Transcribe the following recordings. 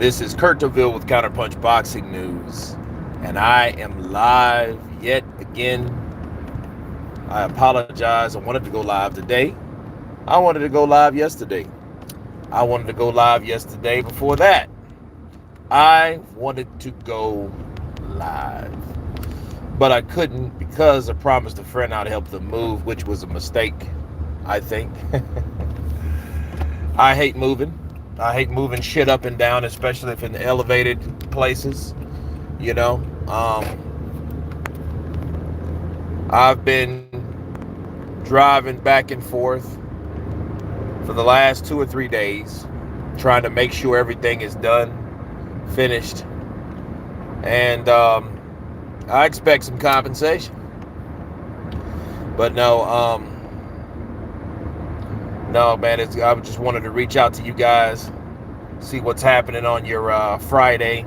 This is Kurt DeVille with Counterpunch Boxing News, and I am live yet again. I apologize. I wanted to go live today. I wanted to go live yesterday. I wanted to go live yesterday before that. I wanted to go live, but I couldn't because I promised a friend I'd help them move, which was a mistake, I think. I hate moving. I hate moving shit up and down, especially if in the elevated places, you know. I've been driving back and forth for the last 2 or 3 days, trying to make sure everything is done, finished, and I expect some compensation. But no, man, I just wanted to reach out to you guys, see what's happening on your Friday.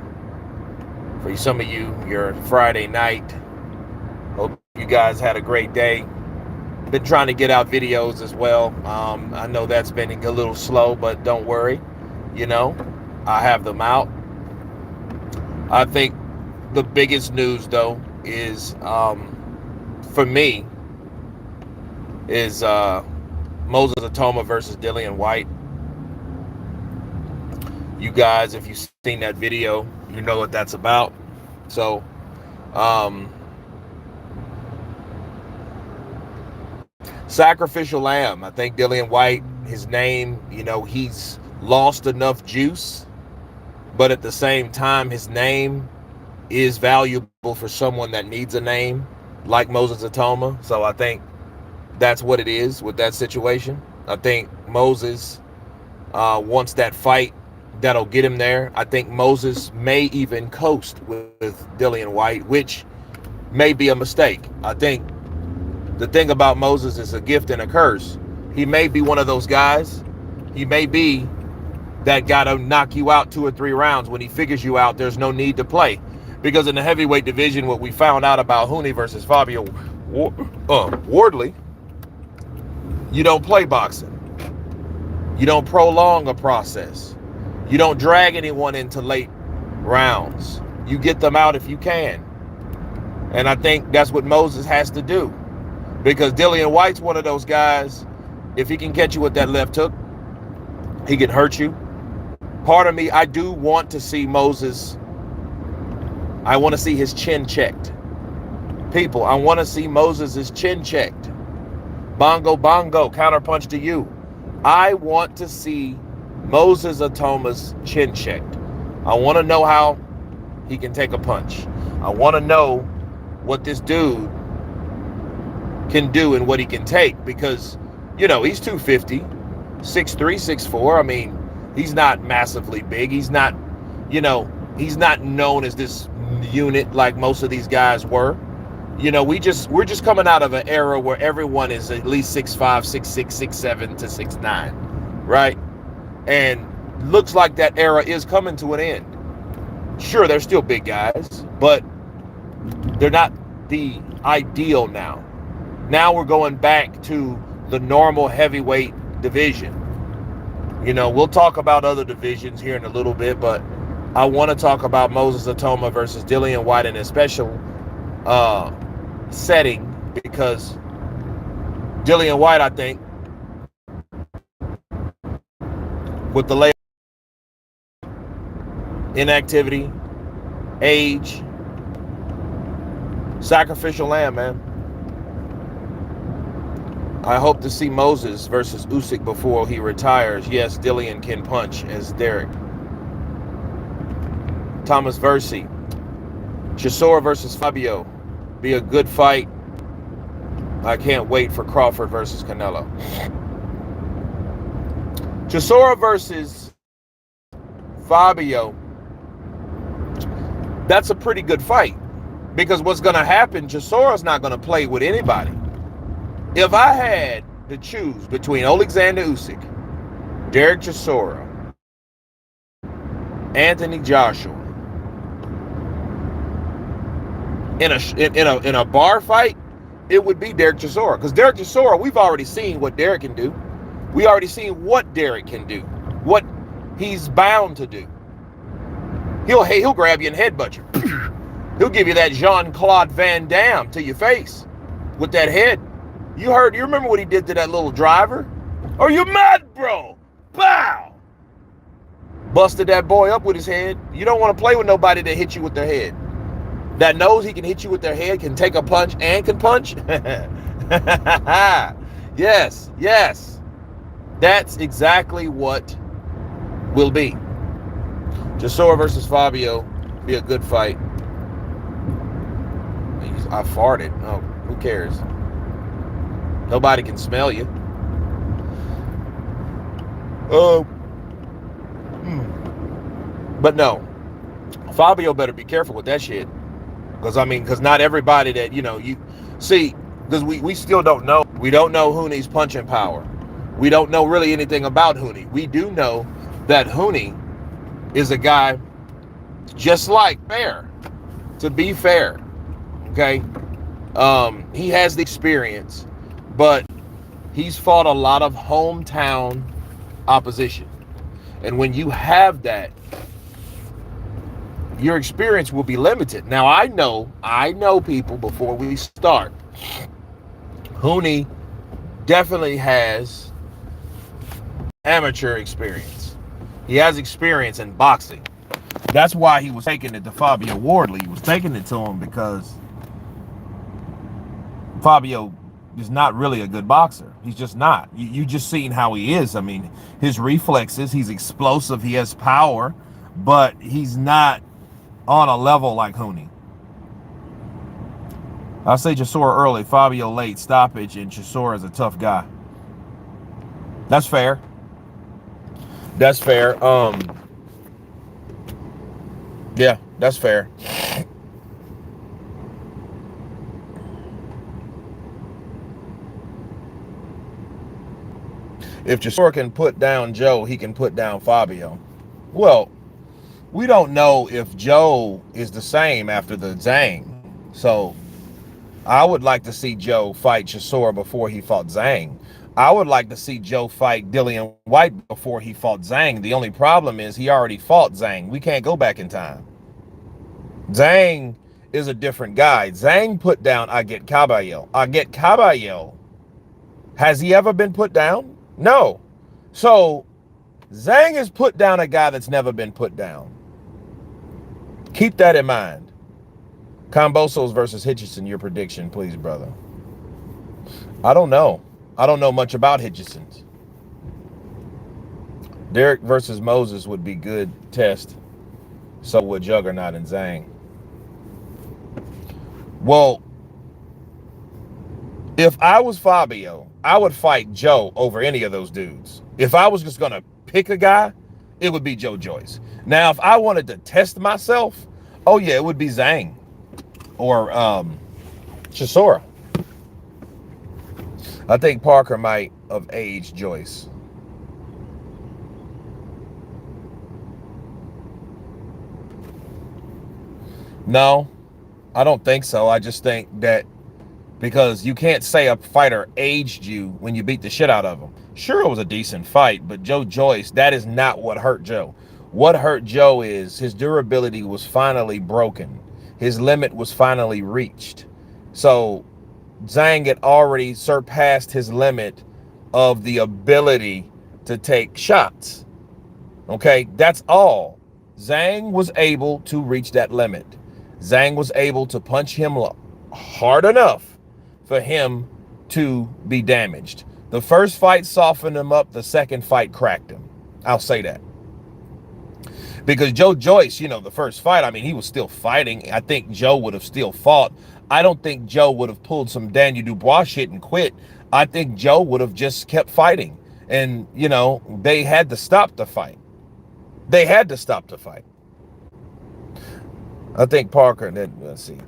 For some of you, your Friday night. Hope you guys had a great day. Been trying to get out videos as well. I know that's been a little slow, but don't worry. You know, I have them out. I think the biggest news, though, is, for me, is Moses Automa versus Dillian White. You guys, if you've seen that video, you know what that's about. So, sacrificial lamb. I think Dillian White, his name, you know, he's lost enough juice, but at the same time, his name is valuable for someone that needs a name, like Moses Automa. So I think that's what it is with that situation. I think Moses wants that fight that'll get him there. I think Moses may even coast with Dillian White, which may be a mistake. I think the thing about Moses is a gift and a curse. He may be one of those guys. He may be that guy to knock you out 2 or 3 rounds. When he figures you out, there's no need to play. Because in the heavyweight division, what we found out about Huni versus Fabio Wardley, you don't play boxing. You don't prolong a process. You don't drag anyone into late rounds. You get them out if you can. And I think that's what Moses has to do. Because Dillian White's one of those guys, if he can catch you with that left hook, he can hurt you. Part of me, I do want to see Moses. I want to see his chin checked. People, I want to see Moses' chin checked. Bongo, bongo, counterpunch to you. I want to see Moses Automa's chin checked. I want to know how he can take a punch. I want to know what this dude can do and what he can take, because, you know, he's 250, 6'3", 6'4". I mean, he's not massively big. He's not, you know, he's not known as this unit like most of these guys were. You know, we're just coming out of an era where everyone is at least 6'5", 6'6", 6'7" to 6'9", right? And looks like that era is coming to an end. Sure, they're still big guys, but they're not the ideal now. Now we're going back to the normal heavyweight division. You know, we'll talk about other divisions here in a little bit, but I want to talk about Moses Automa versus Dillian White in a special setting, because Dillian White, I think, with the inactivity, age, sacrificial lamb, man. I hope to see Moses versus Usyk before he retires. Yes, Dillian can punch as Derek. Thomas Versi. Chisora versus Fabio. Be a good fight. I can't wait for Crawford versus Canelo. Chisora versus Fabio. That's a pretty good fight. Because what's going to happen, Chisora's not going to play with anybody. If I had to choose between Alexander Usyk, Derek Chisora, Anthony Joshua, in a bar fight, it would be Derek Chisora. Because Derek Chisora, we've already seen what Derek can do. We already seen what Derek can do, what he's bound to do. He'll grab you and headbutt you. He'll give you that Jean-Claude Van Damme to your face with that head. You remember what he did to that little driver? Are you mad, bro? Bow! Busted that boy up with his head. You don't want to play with nobody that hits you with their head. That knows he can hit you with their head, can take a punch, and can punch. Yes, yes. That's exactly what will be. Chisora versus Fabio. Be a good fight. I farted. Oh, who cares? Nobody can smell you. Oh. But no. Fabio better be careful with that shit. Because not everybody that, you see, because we still don't know. We don't know Huni's punching power. We don't know really anything about Huni. We do know that Huni is a guy just like Fair. To be fair, okay? He has the experience, but he's fought a lot of hometown opposition. And when you have that, your experience will be limited. Now, I know people before we start. Huni definitely has amateur experience. He has experience in boxing. That's why he was taking it to Fabio Wardley. He was taking it to him because Fabio is not really a good boxer. He's just not. You just seen how he is. I mean, his reflexes, he's explosive, he has power, but he's not on a level like Huni. I say Chisora early, Fabio late, stoppage, and Chisora is a tough guy. That's fair. That's fair. Yeah, that's fair. If Chisora can put down Joe, he can put down Fabio. Well, we don't know if Joe is the same after the Zhang. So I would like to see Joe fight Chisora before he fought Zhang. I would like to see Joe fight Dillian White before he fought Zhang. The only problem is he already fought Zhang. We can't go back in time. Zhang is a different guy. Zhang put down Aget Caballero. Aget Caballero, has he ever been put down? No. So Zhang has put down a guy that's never been put down. Keep that in mind. Cambosos versus Hitchison, your prediction, please, brother. I don't know. I don't know much about Hitchison's. Derek versus Moses would be good test. So would Juggernaut and Zhang. Well, if I was Fabio, I would fight Joe over any of those dudes. If I was just going to pick a guy, it would be Joe Joyce. Now, if I wanted to test myself, oh yeah, it would be Zhang or Chisora. I think Parker might have aged Joyce. No, I don't think so. I just think that because you can't say a fighter aged you when you beat the shit out of him. Sure, it was a decent fight, but Joe Joyce, that is not what hurt Joe. What hurt Joe is his durability was finally broken. His limit was finally reached. So Zhang had already surpassed his limit of the ability to take shots. Okay, that's all. Zhang was able to reach that limit. Zhang was able to punch him hard enough for him to be damaged. The first fight softened him up. The second fight cracked him. I'll say that. Because Joe Joyce, the first fight, I mean, he was still fighting. I think Joe would have still fought. I don't think Joe would have pulled some Daniel Dubois shit and quit. I think Joe would have just kept fighting. And, they had to stop the fight. They had to stop the fight. I think Parker, let's see.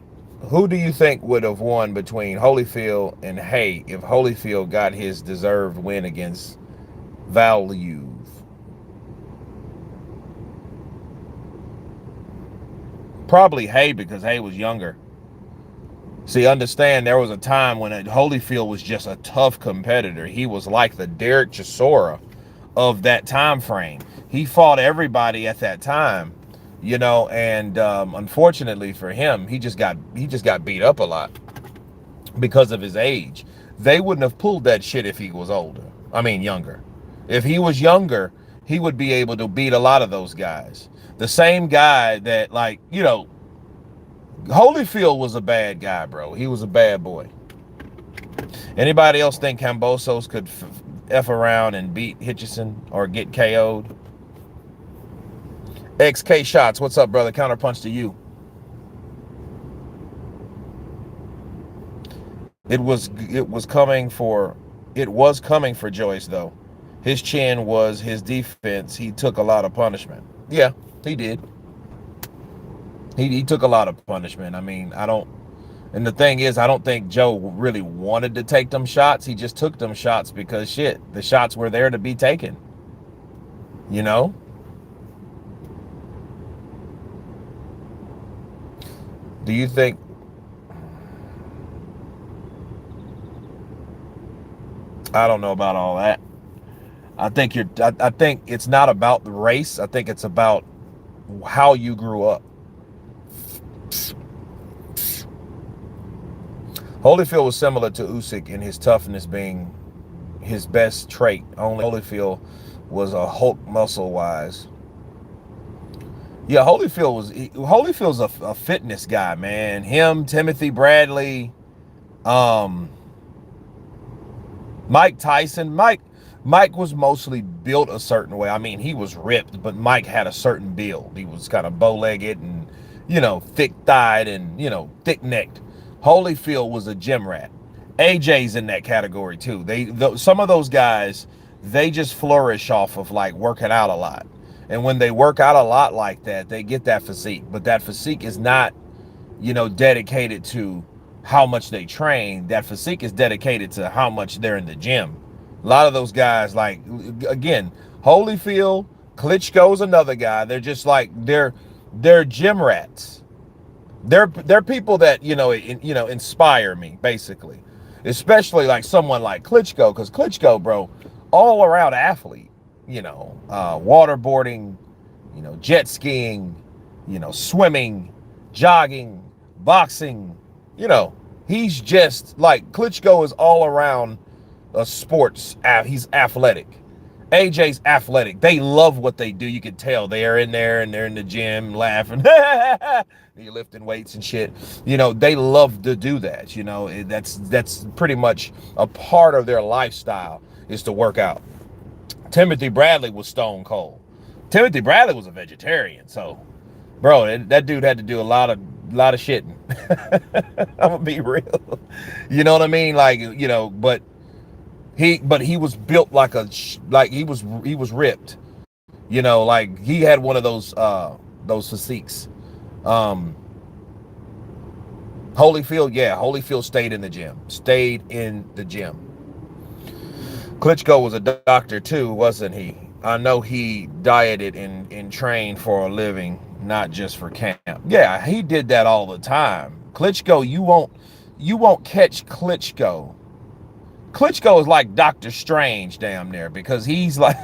Who do you think would have won between Holyfield and Hay if Holyfield got his deserved win against Value? Probably Hay, because Hay was younger. See, understand there was a time when Holyfield was just a tough competitor. He was like the Derek Chisora of that time frame. He fought everybody at that time. you know, and unfortunately for him, he just got beat up a lot because of his age. They wouldn't have pulled that shit if he was older. I mean, younger. If he was younger, he would be able to beat a lot of those guys. The same guy that, like, you know, Holyfield was a bad guy, bro. He was a bad boy. Anybody else think Kambosos could F around and beat Hitchison or get KO'd? XK Shots, what's up, brother? Counterpunch to you. It was coming for Joyce though. His chin was his defense. He took a lot of punishment. Yeah, he did. He took a lot of punishment. I mean, and the thing is, I don't think Joe really wanted to take them shots. He just took them shots because shit, the shots were there to be taken. You know? Do you think I don't know about all that. I think it's not about the race. I think it's about how you grew up. Holyfield was similar to Usyk in his toughness being his best trait. Only Holyfield was a Hulk muscle-wise. Yeah, Holyfield's a fitness guy, man. Him, Timothy Bradley, Mike Tyson. Mike was mostly built a certain way. I mean, he was ripped, but Mike had a certain build. He was kind of bow-legged and, you know, thick-thighed and, you know, thick-necked. Holyfield was a gym rat. AJ's in that category too. Some of those guys, they just flourish off of like working out a lot. And when they work out a lot like that, they get that physique. But that physique is not, you know, dedicated to how much they train. That physique is dedicated to how much they're in the gym. A lot of those guys, like, again, Holyfield, Klitschko's another guy. They're just like, they're gym rats. They're people that, you know, inspire me, basically. Especially like someone like Klitschko, because Klitschko, bro, all around athlete, you know, waterboarding, you know, jet skiing, you know, swimming, jogging, boxing, you know, he's just like, Klitschko is all around sports. He's athletic. AJ's athletic. They love what they do. You can tell they are in there and they're in the gym laughing. You're lifting weights and shit. You know, they love to do that. You know, that's pretty much a part of their lifestyle is to work out. Timothy Bradley was stone cold. Timothy Bradley was a vegetarian. So, bro, that dude had to do a lot of shitting. I'm gonna be real. You know what I mean? Like, you know, but he was built like he was ripped. You know, like he had one of those physiques. Holyfield stayed in the gym. Klitschko was a doctor too, wasn't he? I know he dieted and trained for a living, not just for camp. Yeah, he did that all the time. Klitschko, you won't catch Klitschko. Klitschko is like Doctor Strange damn near, because he's like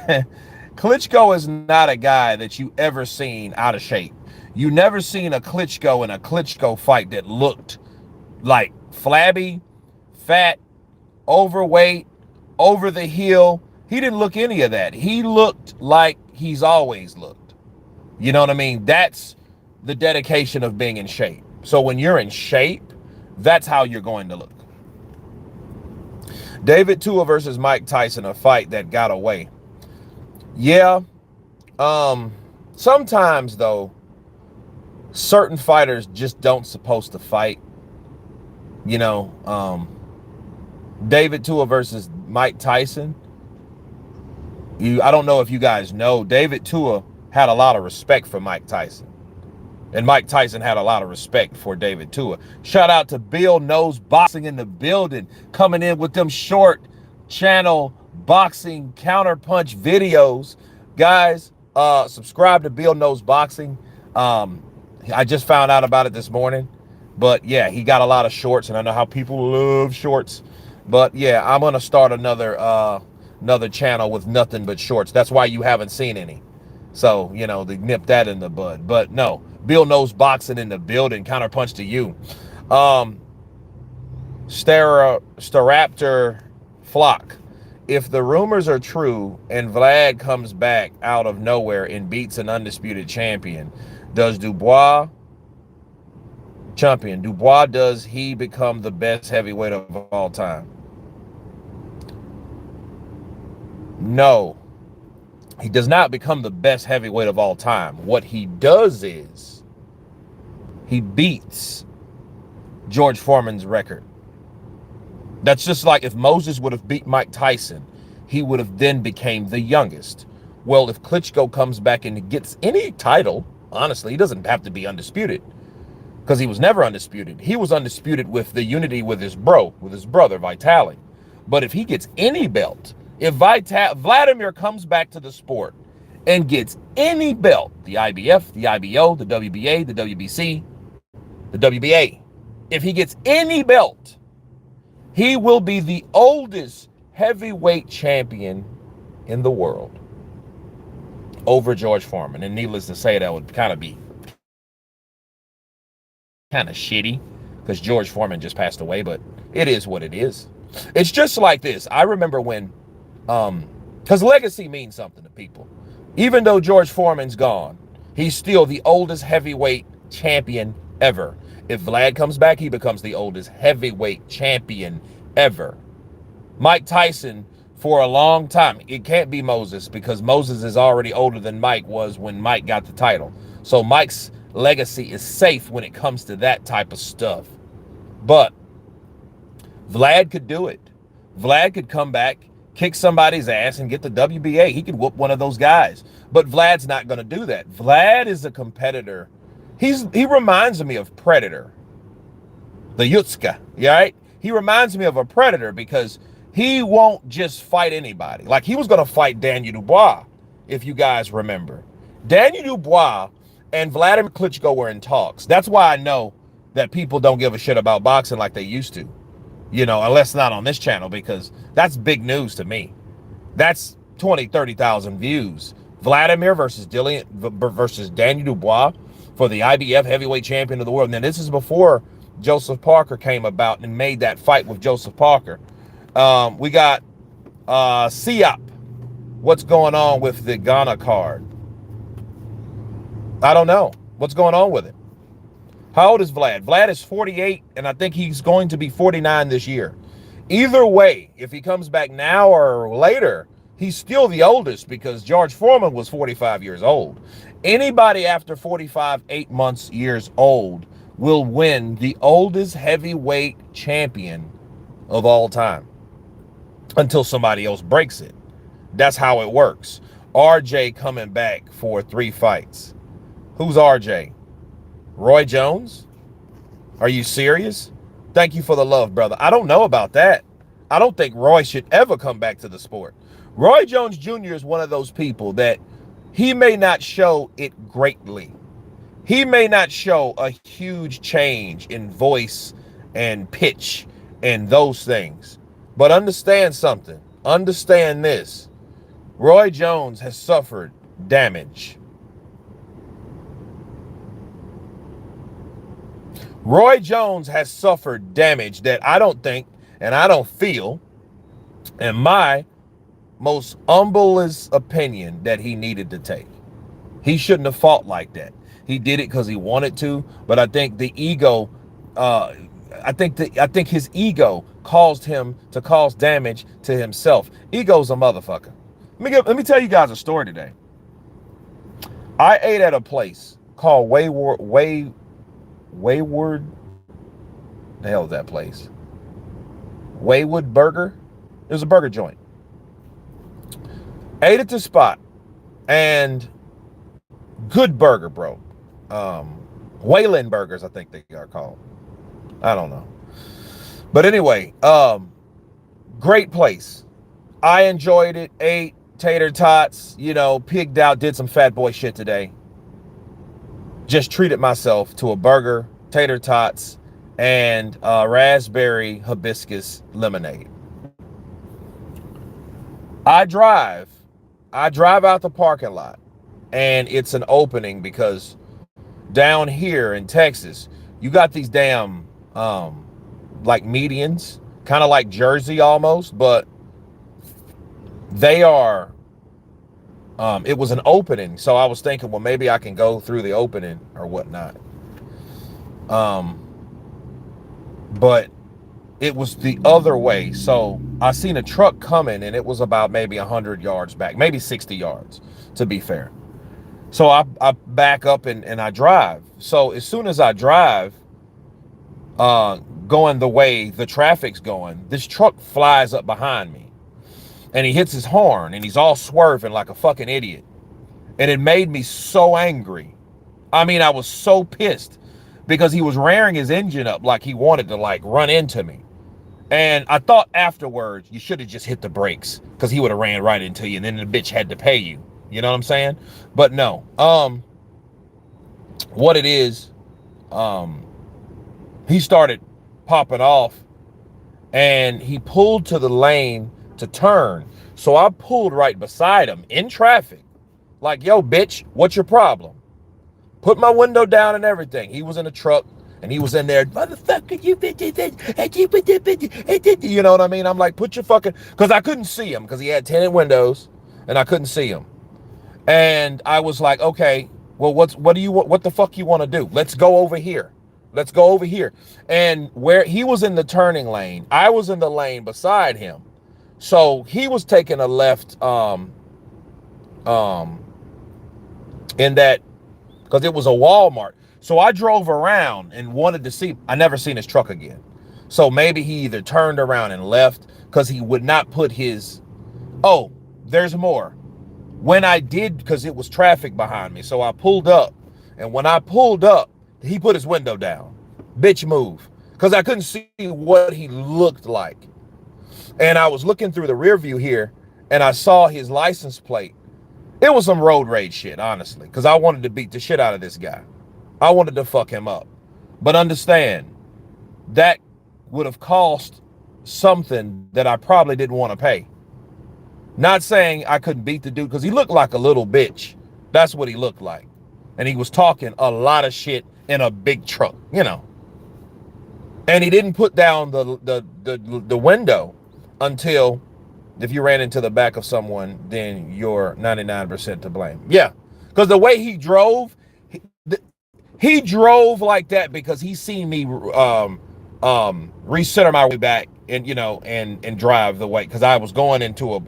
Klitschko is not a guy that you ever seen out of shape. You never seen a Klitschko in a Klitschko fight that looked like flabby, fat, overweight, over the hill. He didn't look any of that. He looked like he's always looked. You know what I mean? That's the dedication of being in shape. So when you're in shape, that's how you're going to look. David Tua versus Mike Tyson, a fight that got away. Yeah. Sometimes though, certain fighters just don't supposed to fight. You know, David Tua versus Mike Tyson. I don't know if you guys know, David Tua had a lot of respect for Mike Tyson. And Mike Tyson had a lot of respect for David Tua. Shout out to Bill Knows Boxing in the building, coming in with them short channel boxing counterpunch videos. Guys, subscribe to Bill Knows Boxing. I just found out about it this morning. But yeah, he got a lot of shorts, and I know how people love shorts. But yeah, I'm gonna start another channel with nothing but shorts. That's why you haven't seen any. So, they nip that in the bud. But no, Bill knows boxing in the building. Counterpunch to you. Staraptor Flock. If the rumors are true and Vlad comes back out of nowhere and beats an undisputed champion, does Dubois does he become the best heavyweight of all time? No, he does not become the best heavyweight of all time. What he does is he beats George Foreman's record. That's just like if Moses would have beat Mike Tyson, he would have then became the youngest. Well, if Klitschko comes back and gets any title, honestly, he doesn't have to be undisputed because he was never undisputed. He was undisputed with the unity with his brother, Vitaly. But if he gets any belt, if Vladimir comes back to the sport and gets any belt, the IBF, the IBO, the WBA, the WBC, the WBA, if he gets any belt, he will be the oldest heavyweight champion in the world over George Foreman. And needless to say, that would kind of be kind of shitty because George Foreman just passed away, but it is what it is. It's just like this. I remember when, because legacy means something to people. Even though George Foreman's gone, he's still the oldest heavyweight champion ever. If Vlad comes back, he becomes the oldest heavyweight champion ever. Mike Tyson, for a long time, it can't be Moses because Moses is already older than Mike was when Mike got the title. So Mike's legacy is safe when it comes to that type of stuff. But Vlad could do it. Vlad could come back, kick somebody's ass, and get the WBA. He could whoop one of those guys. But Vlad's not going to do that. Vlad is a competitor. He reminds me of Predator, the Yutska, right? He reminds me of a Predator because he won't just fight anybody. Like he was going to fight Daniel Dubois, if you guys remember. Daniel Dubois and Vladimir Klitschko were in talks. That's why I know that people don't give a shit about boxing like they used to, unless not on this channel, because that's big news to me. That's 20, 30,000 views. Vladimir versus Dillian versus Daniel Dubois for the IBF heavyweight champion of the world. Now, this is before Joseph Parker came about and made that fight with Joseph Parker. We got CEOP. What's going on with the Ghana card? I don't know. What's going on with it? How old is Vlad? Vlad is 48, and I think he's going to be 49 this year. Either way, if he comes back now or later, he's still the oldest because George Foreman was 45 years old. Anybody after 45, 8 months, years old will win the oldest heavyweight champion of all time until somebody else breaks it. That's how it works. RJ coming back for 3 fights. Who's RJ? Roy Jones? Are you serious? Thank you for the love, brother. I don't know about that. I don't think Roy should ever come back to the sport. Roy Jones Jr. is one of those people that he may not show it greatly. He may not show a huge change in voice and pitch and those things. But understand something. Understand this. Roy Jones has suffered damage. Roy Jones has suffered damage that I don't think and I don't feel, in my most humblest opinion, that he needed to take. He shouldn't have fought like that. He did it because he wanted to, but I think the ego, I think his ego caused him to cause damage to himself. Ego's a motherfucker. Let me tell you guys a story today. I ate at a place called Wayward. The hell is that place? Waywood Burger. It was a burger joint. Ate at the spot, and good burger, bro. Wayland Burgers, I think they are called. I don't know. But anyway, great place. I enjoyed it. Ate tater tots, pigged out, did some fat boy shit today. Just treated myself to a burger, tater tots, and raspberry hibiscus lemonade. I drive out the parking lot, and it's an opening because down here in Texas, you got these damn like medians, kind of like Jersey almost, but they are it was an opening. So I was thinking, well, maybe I can go through the opening or whatnot. But it was the other way. So I seen a truck coming, and it was about maybe 100 yards back, maybe 60 yards, to be fair. So I back up and I drive. So as soon as I drive, going the way the traffic's going, this truck flies up behind me. And he hits his horn, and he's all swerving like a fucking idiot. And it made me so angry. I mean, I was so pissed because he was rearing his engine up like he wanted to like run into me. And I thought afterwards, you should have just hit the brakes because he would have ran right into you, and then the bitch had to pay you. You know what I'm saying? But no. What it is, he started popping off, and he pulled to the lane to turn. So I pulled right beside him in traffic. Like, yo, bitch, what's your problem? Put my window down and everything. He was in a truck, and he was in there, motherfucker, you know what I mean? I'm like, put your fucking, because I couldn't see him because he had tinted windows, and I couldn't see him. And I was like, okay, well, what do you want? What the fuck you want to do? Let's go over here. Let's go over here. And where he was in the turning lane, I was in the lane beside him. So he was taking a left in that, because it was a Walmart. So I drove around and wanted to see, I never seen his truck again. So maybe he either turned around and left because he would not put his, oh, there's more. When I did, because it was traffic behind me, so I pulled up. And when I pulled up, he put his window down. Bitch, move. Because I couldn't see what he looked like. And I was looking through the rear view here, and I saw his license plate. It was some road rage shit, honestly, because I wanted to beat the shit out of this guy. I wanted to fuck him up. But understand, that would have cost something that I probably didn't want to pay. Not saying I couldn't beat the dude, because he looked like a little bitch. That's what he looked like. And he was talking a lot of shit in a big truck, you know. And he didn't put down the window until, if you ran into the back of someone, then you're 99% to blame. Yeah, because the way he drove, he drove like that because he seen me recenter my way back and, you know, and drive the way, because I was going into a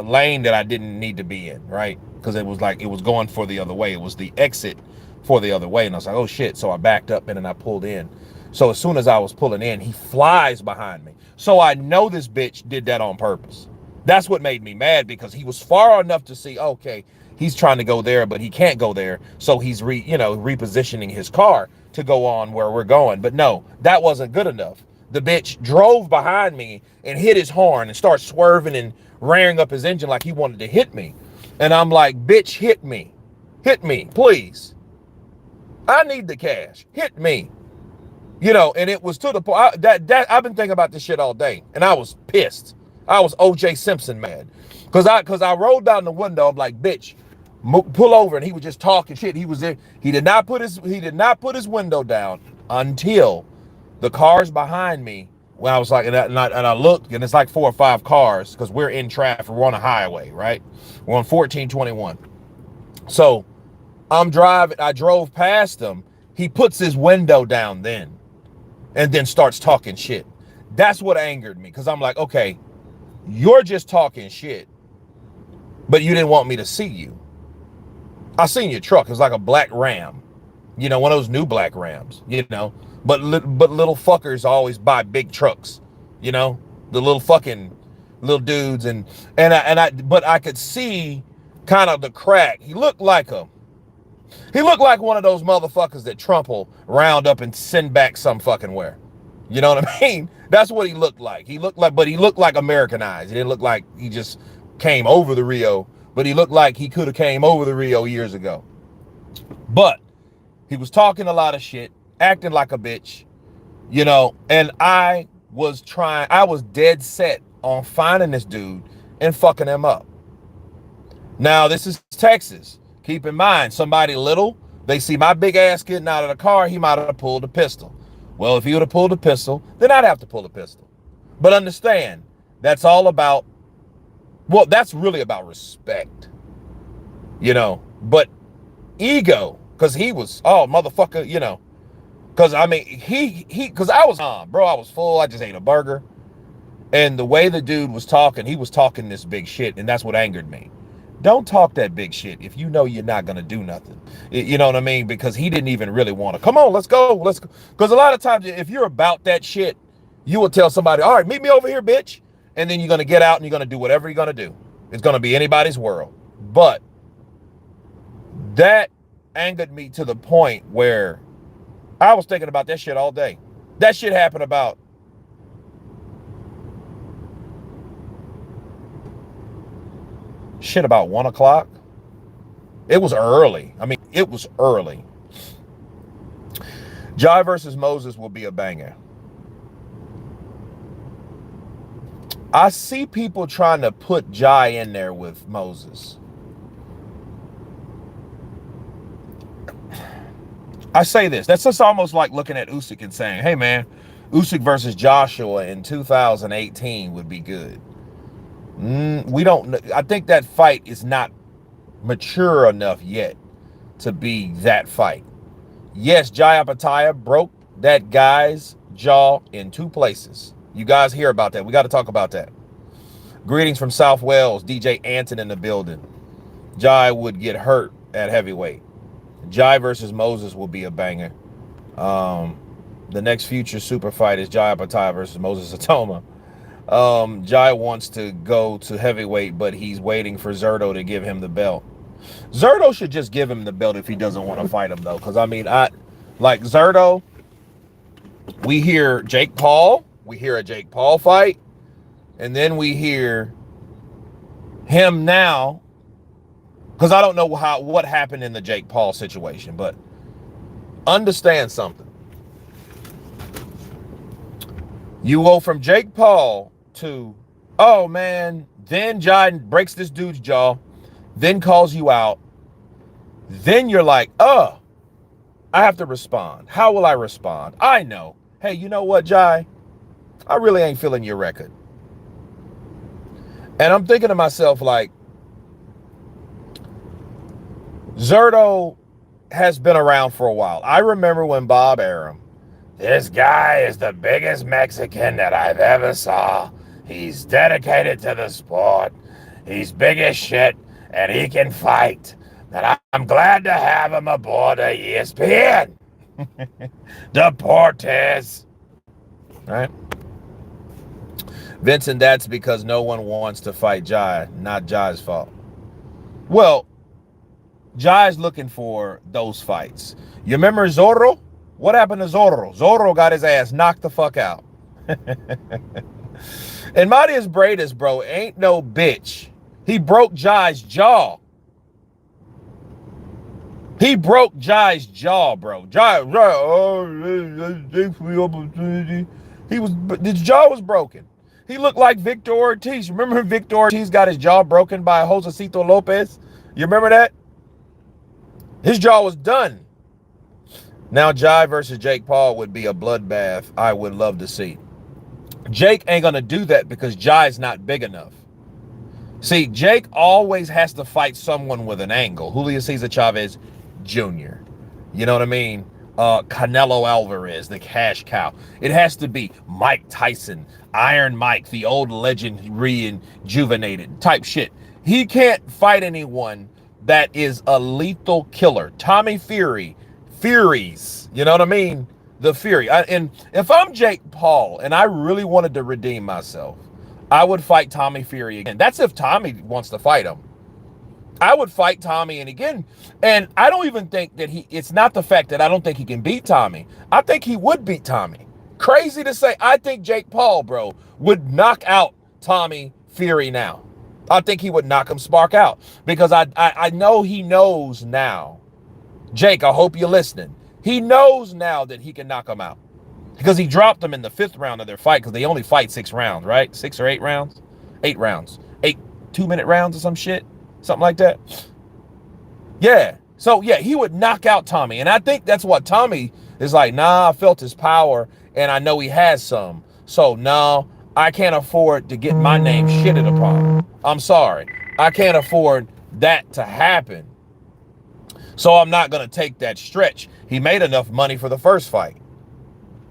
lane that I didn't need to be in, right? Because it was like, it was going for the other way. It was the exit for the other way. And I was like, oh shit. So I backed up and then I pulled in. So as soon as I was pulling in, he flies behind me. So I know this bitch did that on purpose. That's what made me mad, because he was far enough to see, okay, he's trying to go there, but he can't go there. So he's repositioning his car to go on where we're going. But no, that wasn't good enough. The bitch drove behind me and hit his horn and started swerving and rearing up his engine like he wanted to hit me. And I'm like, bitch, hit me. Hit me, please. I need the cash. Hit me. You know, and it was to the point that I've been thinking about this shit all day, and I was pissed. I was O.J. Simpson mad, because I rolled down the window. I'm like, bitch, pull over. And he was just talking shit. He was there. He did not put his window down until the cars behind me. When I was like, and I looked, and it's like 4 or 5 cars, because we're in traffic. We're on a highway, right? We're on 1421. So I'm driving. I drove past him. He puts his window down then, and then starts talking shit. That's what angered me, because I'm like, okay, you're just talking shit, but you didn't want me to see you. I seen your truck. It was like a black Ram, you know, one of those new black Rams, you know. But little fuckers always buy big trucks, you know, the little fucking little dudes, but I could see kind of the crack. He looked like one of those motherfuckers that Trump will round up and send back some fucking where. You know what I mean? That's what he looked like. But he looked like Americanized. He didn't look like he just came over the Rio, but he looked like he could have came over the Rio years ago. But he was talking a lot of shit, acting like a bitch, you know, and I was dead set on finding this dude and fucking him up. Now, this is Texas. Keep in mind, somebody little, they see my big ass getting out of the car, he might have pulled a pistol. Well, if he would have pulled a pistol, then I'd have to pull a pistol. But understand, that's all about, well, that's really about respect, you know. But ego, because he was, oh, motherfucker, you know. Because, I mean, because I was, bro, I was full. I just ate a burger. And the way the dude was talking, he was talking this big shit, and that's what angered me. Don't talk that big shit if you know you're not going to do nothing. You know what I mean? Because he didn't even really want to. Come on, let's go. Let's go. Because a lot of times, if you're about that shit, you will tell somebody, all right, meet me over here, bitch. And then you're going to get out and you're going to do whatever you're going to do. It's going to be anybody's world. But that angered me to the point where I was thinking about that shit all day. That shit happened about about 1 o'clock. It was early. I mean, it was early. Jai versus Moses will be a banger. I see people trying to put Jai in there with Moses. I say this. That's just almost like looking at Usyk and saying, hey, man, Usyk versus Joshua in 2018 would be good. We don't. I think that fight is not mature enough yet to be that fight. Yes, Jai Opetaia broke that guy's jaw in 2 places. You guys hear about that. We got to talk about that. Greetings from South Wales. DJ Anton in the building. Jai would get hurt at heavyweight. Jai versus Moses will be a banger. The next future super fight is Jai Opetaia versus Moses Automa. Jai wants to go to heavyweight, but he's waiting for Zerto to give him the belt. Zerto should just give him the belt if he doesn't want to fight him, though. Because, I mean, like Zerto, we hear Jake Paul. We hear a Jake Paul fight. And then we hear him now. Because I don't know what happened in the Jake Paul situation. But understand something. You go from Jake Paul to, oh, man, then Jai breaks this dude's jaw, then calls you out. Then you're like, I have to respond. How will I respond? I know. Hey, you know what, Jai? I really ain't feeling your record. And I'm thinking to myself, like, Zerto has been around for a while. I remember when Bob Arum, this guy is the biggest Mexican that I've ever saw. He's dedicated to the sport. He's big as shit, and he can fight. And I'm glad to have him aboard ESPN. Deportes. Right? Vincent, that's because no one wants to fight Jai. Not Jai's fault. Well, Jai's looking for those fights. You remember Zorro? What happened to Zorro? Zorro got his ass knocked the fuck out. And Marius Bradis, bro, ain't no bitch. He broke Jai's jaw. He broke Jai's jaw, bro. Jai, thanks for the opportunity. His jaw was broken. He looked like Victor Ortiz. Remember Victor Ortiz got his jaw broken by Josecito Lopez? You remember that? His jaw was done. Now, Jai versus Jake Paul would be a bloodbath I would love to see. Jake ain't going to do that because Jai's not big enough. See, Jake always has to fight someone with an angle. Julio Cesar Chavez Jr. You know what I mean? Canelo Alvarez, the cash cow. It has to be Mike Tyson, Iron Mike, the old legend rejuvenated type shit. He can't fight anyone that is a lethal killer. Tommy Furies, you know what I mean? The Fury. And if I'm Jake Paul and I really wanted to redeem myself, I would fight Tommy Fury again. That's if Tommy wants to fight him. I would fight Tommy and again. And I don't even think that it's not the fact that I don't think he can beat Tommy. I think he would beat Tommy. Crazy to say, I think Jake Paul, bro, would knock out Tommy Fury now. I think he would knock him spark out because I know he knows now. Jake, I hope you're listening. He knows now that he can knock him out because he dropped him in the 5th round of their fight because they only fight 6 rounds, right? 6 or 8 rounds? 8 rounds. 8 2-minute rounds or some shit. something like that. Yeah. So yeah, he would knock out Tommy. And I think that's what Tommy is like, nah, I felt his power and I know he has some. So no, I can't afford to get my name shitted upon. I'm sorry. I can't afford that to happen. So I'm not going to take that stretch. He made enough money for the first fight.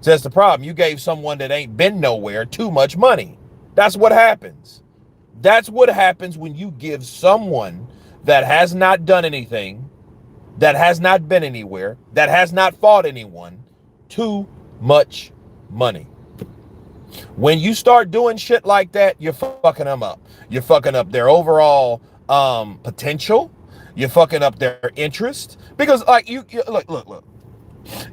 So that's the problem. You gave someone that ain't been nowhere too much money. That's what happens. That's what happens when you give someone that has not done anything, that has not been anywhere, that has not fought anyone, too much money. When you start doing shit like that, you're fucking them up. You're fucking up their overall potential. You're fucking up their interest. Because like you look.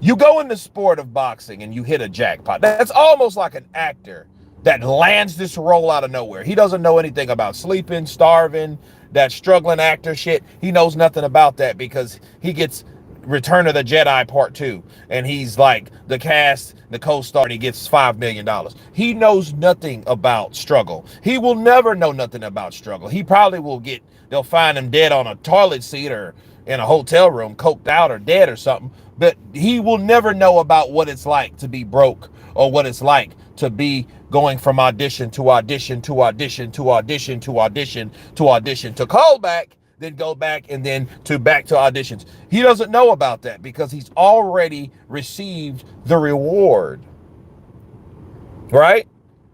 You go in the sport of boxing and you hit a jackpot. That's almost like an actor that lands this role out of nowhere. He doesn't know anything about sleeping, starving, that struggling actor shit. He knows nothing about that because he gets Return of the Jedi Part 2 and he's like the cast, the co-star, and he gets $5 million. He knows nothing about struggle. He will never know nothing about struggle. He probably will they'll find him dead on a toilet seat or in a hotel room, coked out or dead or something, but he will never know about what it's like to be broke or what it's like to be going from audition to audition to audition to audition to audition to audition to callback, then go back and then back to auditions. He doesn't know about that because he's already received the reward, right?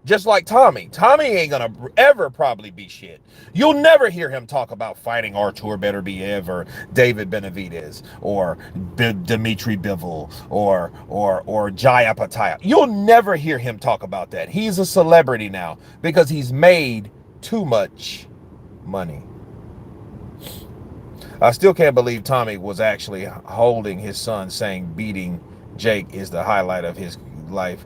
Just like Tommy. Tommy ain't gonna ever probably be shit. You'll never hear him talk about fighting Artur Beterbiev or David Benavidez or Dmitry Bivol or Jai Opetaia. You'll never hear him talk about that. He's a celebrity now because he's made too much money. I still can't believe Tommy was actually holding his son saying beating Jake is the highlight of his life.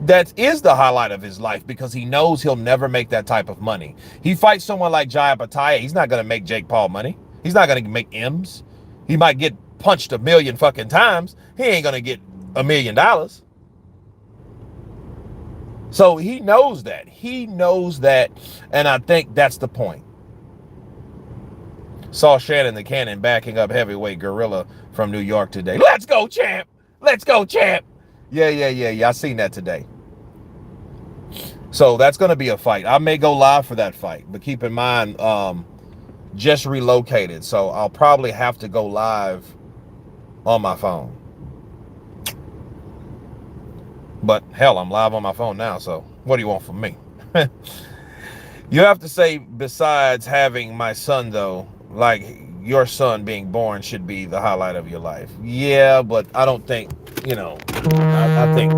That is the highlight of his life because he knows he'll never make that type of money. He fights someone like Jai Opetaia. He's not going to make Jake Paul money. He's not going to make M's. He might get punched a million fucking times. He ain't going to get $1 million. So he knows that. He knows that. And I think that's the point. Saw Shannon the Cannon backing up heavyweight gorilla from New York today. Let's go, champ. Let's go, champ. Yeah. I seen that today. So that's going to be a fight. I may go live for that fight, but keep in mind, just relocated. So I'll probably have to go live on my phone. But hell, I'm live on my phone now. So what do you want from me? You have to say, besides having my son, though, like your son being born should be the highlight of your life. Yeah, but I don't think, I think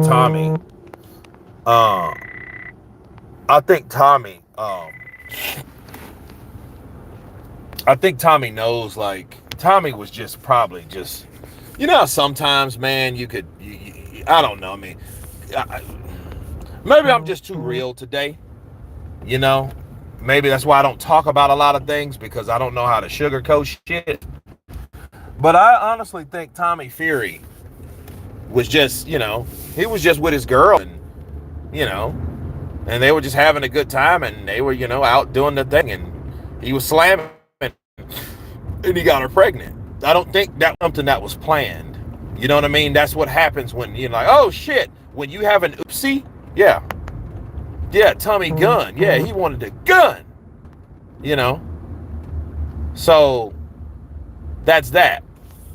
Tommy, knows, like, Tommy was just probably just, sometimes, man, I don't know. I mean, maybe I'm just too real today, Maybe that's why I don't talk about a lot of things because I don't know how to sugarcoat shit. But I honestly think Tommy Fury was just, he was just with his girl and, and they were just having a good time and they were, out doing the thing and he was slamming and he got her pregnant. I don't think that's something that was planned. You know what I mean? That's what happens when you're like, oh shit, when you have an oopsie, yeah, Tommy gun. Yeah, he wanted a gun, So that's that.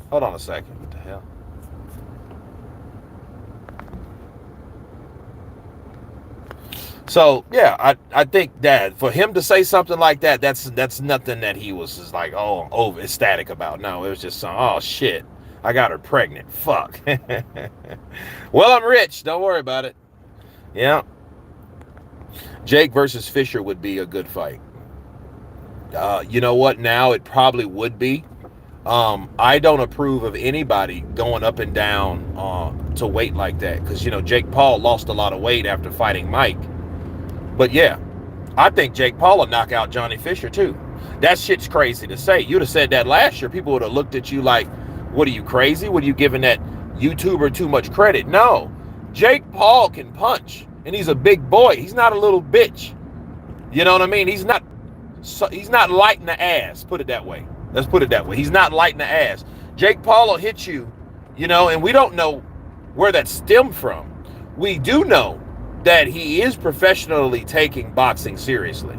Hold on a second. What the hell? So yeah, I think that for him to say something like that, that's nothing that he was just like, over ecstatic about. No, it was just some, oh shit, I got her pregnant. Fuck. Well, I'm rich. Don't worry about it. Yeah. Jake versus Fisher would be a good fight. You know what? Now it probably would be. I don't approve of anybody going up and down to weight like that because, Jake Paul lost a lot of weight after fighting Mike. But yeah, I think Jake Paul will knock out Johnny Fisher too. That shit's crazy to say. You'd have said that last year. People would have looked at you like, what are you, crazy? What are you giving that YouTuber too much credit? No, Jake Paul can punch. And he's a big boy. He's not a little bitch. You know what I mean? He's not he's not light in the ass. Put it that way. Let's put it that way. He's not light in the ass. Jake Paul will hit you, and we don't know where that stemmed from. We do know that he is professionally taking boxing seriously.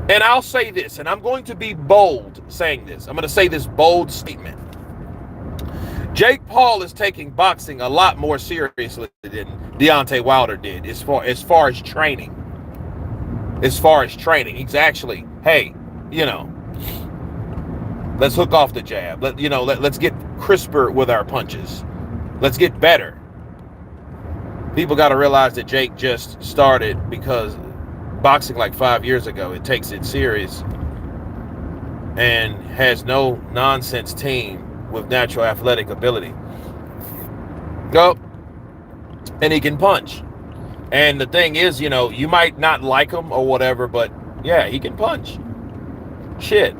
And I'll say this, and I'm going to be bold saying this. I'm going to say this bold statement. Jake Paul is taking boxing a lot more seriously than Deontay Wilder did as far as training. As far as training, he's actually, hey, let's hook off the jab. Let's get crisper with our punches. Let's get better. People got to realize that Jake just started because boxing like 5 years ago. It takes it serious and has no nonsense team with natural athletic ability. Go. And he can punch. And the thing is, you might not like him or whatever, but yeah, he can punch. Shit.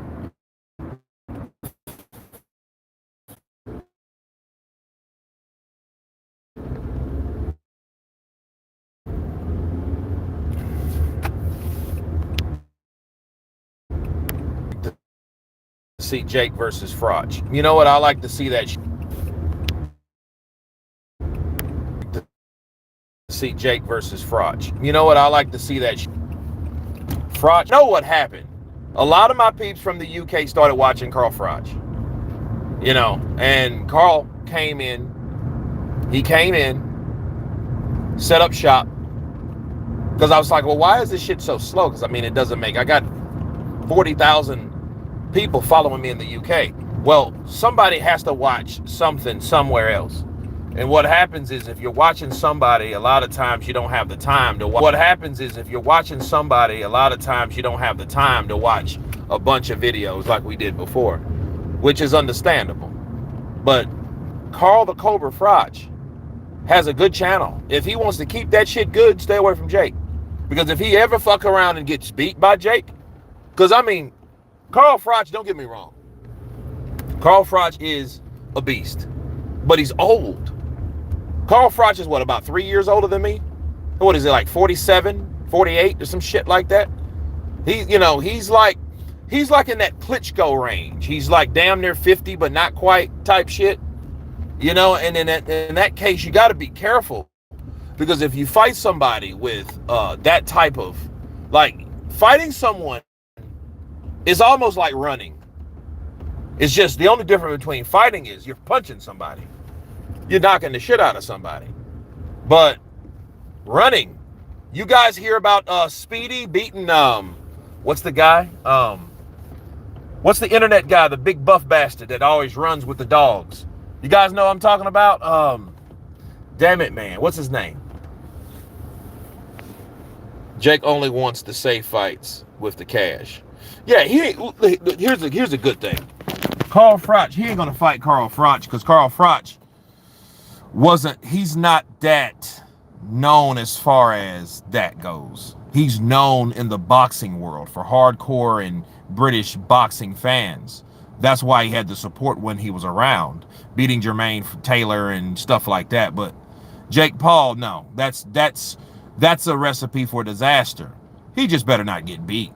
See Jake versus Froch. You know what? I like to see that. See Jake versus Froch. You know what? I like to see that. Froch. You know what happened? A lot of my peeps from the UK started watching Carl Froch. And Carl came in. He came in, set up shop. Because I was like, well, why is this shit so slow? Because, it doesn't make... I got 40,000 people following me in the UK. Well, somebody has to watch something somewhere else. And what happens is if you're watching somebody, a lot of times you don't have the time to watch. What happens is if you're watching somebody, a lot of times you don't have the time to watch a bunch of videos like we did before, which is understandable. But Carl the Cobra Froch has a good channel. If he wants to keep that shit good, stay away from Jake. Because if he ever fuck around and gets beat by Jake, because Carl Froch, don't get me wrong. Carl Froch is a beast, but he's old. Carl Froch is what, about 3 years older than me? What is it, like 47, 48 or some shit like that? He's like in that Klitschko range. He's like damn near 50, but not quite type shit. And in that case, you got to be careful. Because if you fight somebody with that type of, fighting someone is almost like running. It's just the only difference between fighting is you're punching somebody. You're knocking the shit out of somebody. But running, you guys hear about Speedy beating, what's the guy? What's the internet guy, the big buff bastard that always runs with the dogs? You guys know what I'm talking about? Damn it, man. What's his name? Jake only wants the safe fights with the cash. Yeah, here's a good thing. Carl Froch, he ain't gonna fight Carl Froch because Carl Froch he's not that known as far as that goes. He's known in the boxing world for hardcore and British boxing fans. That's why he had the support when he was around, beating Jermaine Taylor and stuff like that. But Jake Paul, no, that's a recipe for disaster. He just better not get beat.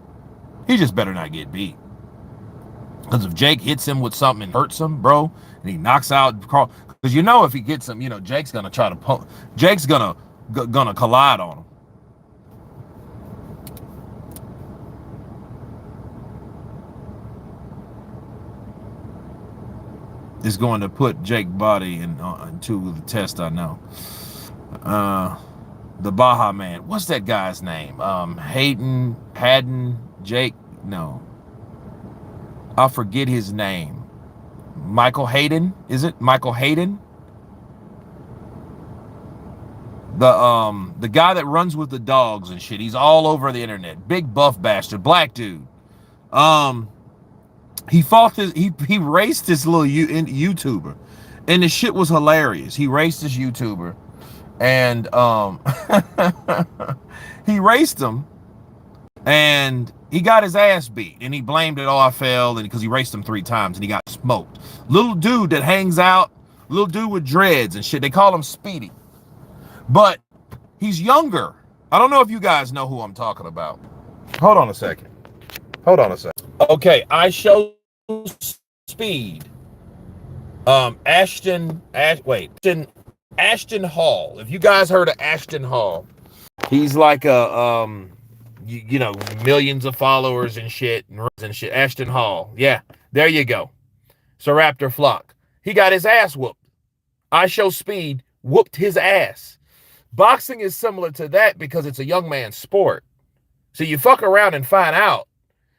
He just better not get beat. Because if Jake hits him with something and hurts him, bro, and he knocks out Carl, because if he gets him, Jake's gonna try to Jake's gonna collide on him. It's going to put Jake body into the test. I know. The Baja man. What's that guy's name? Haddon, Jake. No, I forget his name. Michael Hayden, is it? Michael Hayden? The guy that runs with the dogs and shit. He's all over the internet. Big buff bastard, black dude. He raced this little YouTuber, and the shit was hilarious. He raced this YouTuber, and he raced him, and he got his ass beat, and he blamed it. Oh, I fell, and because he raced him 3 times, and he got smoked. Little dude that hangs out, little dude with dreads and shit. They call him Speedy, but he's younger. I don't know if you guys know who I'm talking about. Hold on a second. Hold on a second. Okay, I show speed. Ashton Hall. If you guys heard of Ashton Hall, he's like a you know, millions of followers and shit and shit. Ashton Hall. Yeah, there you go. So Raptor Flock. He got his ass whooped. I Show Speed whooped his ass. Boxing is similar to that because it's a young man's sport. So you fuck around and find out,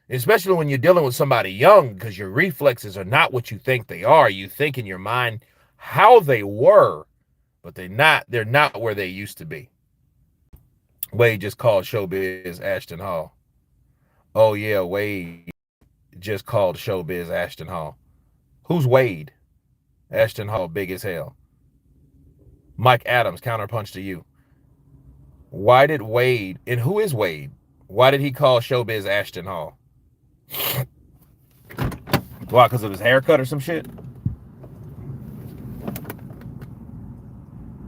especially when you're dealing with somebody young, because your reflexes are not what you think they are. You think in your mind how they were, but they're not where they used to be. Wade just called Showbiz Ashton Hall. Oh yeah, Wade just called Showbiz Ashton Hall. Who's Wade? Ashton Hall, big as hell. Mike Adams, counterpunch to you. Why did Wade, and who is Wade? Why did he call Showbiz Ashton Hall? Why, because of his haircut or some shit?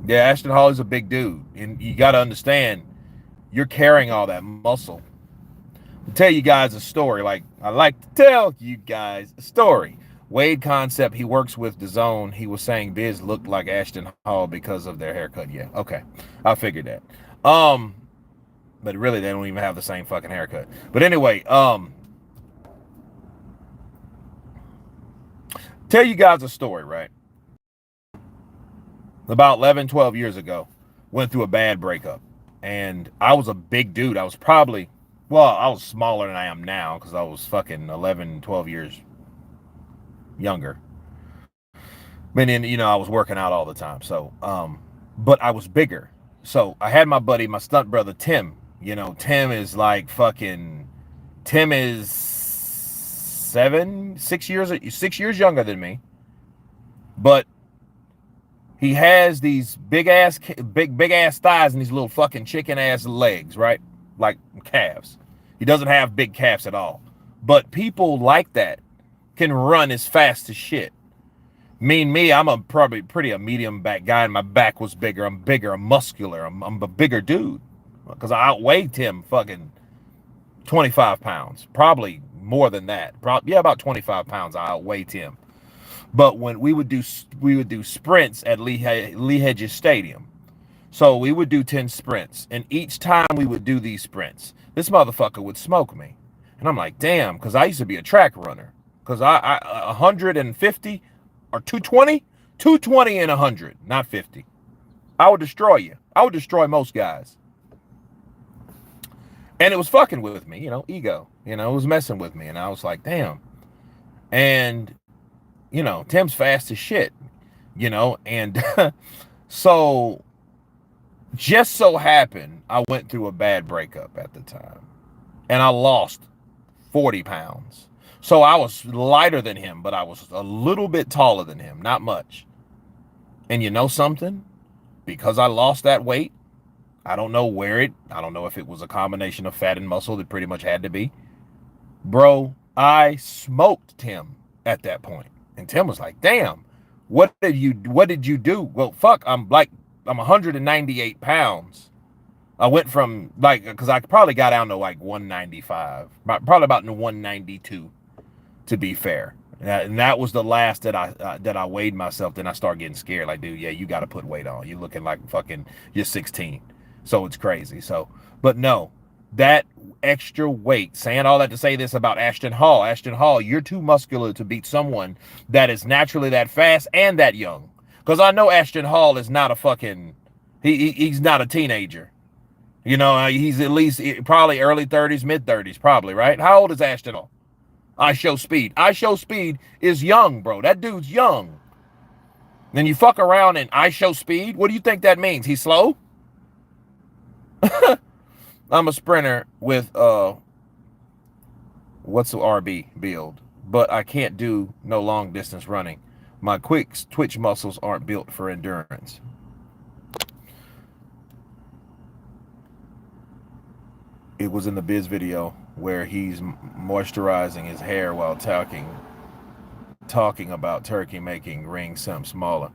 Yeah, Ashton Hall is a big dude. And you got to understand, you're carrying all that muscle. I'll tell you guys a story. Like, I like to tell you guys a story. Wade Concept, he works with DAZN. He was saying Biz looked like Ashton Hall because of their haircut. Yeah, okay. I figured that. But really, they don't even have the same fucking haircut. But anyway, tell you guys a story, right? About 11, 12 years ago, went through a bad breakup. And I was a big dude. I was probably, well, I was smaller than I am now because I was fucking 11, 12 years younger. But then, you know, I was working out all the time. So, but I was bigger. So I had my buddy, my stunt brother, Tim. You know, Tim is 6 years younger than me. But he has these big ass thighs and these little fucking chicken ass legs, right? Like calves. He doesn't have big calves at all. But people like that can run as fast as shit. Me, I'm probably a medium back guy, and my back was bigger. I'm bigger, I'm muscular, I'm a bigger dude. Because I outweighed Tim fucking 25 pounds. Probably more than that. Yeah, about 25 pounds I outweighed Tim. But when we would do sprints at Lee Hedges Stadium. So we would do 10 sprints. And each time we would do these sprints, this motherfucker would smoke me. And I'm like, damn, because I used to be a track runner. Because I 150 or 220 and 100, not 50. I would destroy you. I would destroy most guys. And it was fucking with me, you know, ego. You know, it was messing with me. And I was like, damn. And, you know, Tim's fast as shit, you know. And so, just so happened, I went through a bad breakup at the time. And I lost 40 pounds. So I was lighter than him, but I was a little bit taller than him, not much. And you know something? Because I lost that weight, I don't know if it was a combination of fat and muscle. That pretty much had to be. Bro, I smoked Tim at that point. And Tim was like, damn, what did you do? Well, fuck, I'm 198 pounds. I went from because I probably got down to 195, probably about 192. To be fair, and that was the last that I weighed myself. Then I started getting scared. Like, dude, yeah, you got to put weight on. You're looking like fucking you're 16, so it's crazy. So, but no, that extra weight. Saying all that to say this about Ashton Hall. Ashton Hall, you're too muscular to beat someone that is naturally that fast and that young. Because I know Ashton Hall is not a fucking he's not a teenager. You know, he's at least probably early 30s, mid 30s, probably, right? How old is Ashton Hall? I Show Speed. I Show Speed is young, bro. That dude's young. Then you fuck around and I Show Speed? What do you think that means? He's slow? I'm a sprinter with what's the RB build, but I can't do no long distance running. My quick twitch muscles aren't built for endurance. It was in the Biz video where he's moisturizing his hair while talking about turkey making rings some smaller.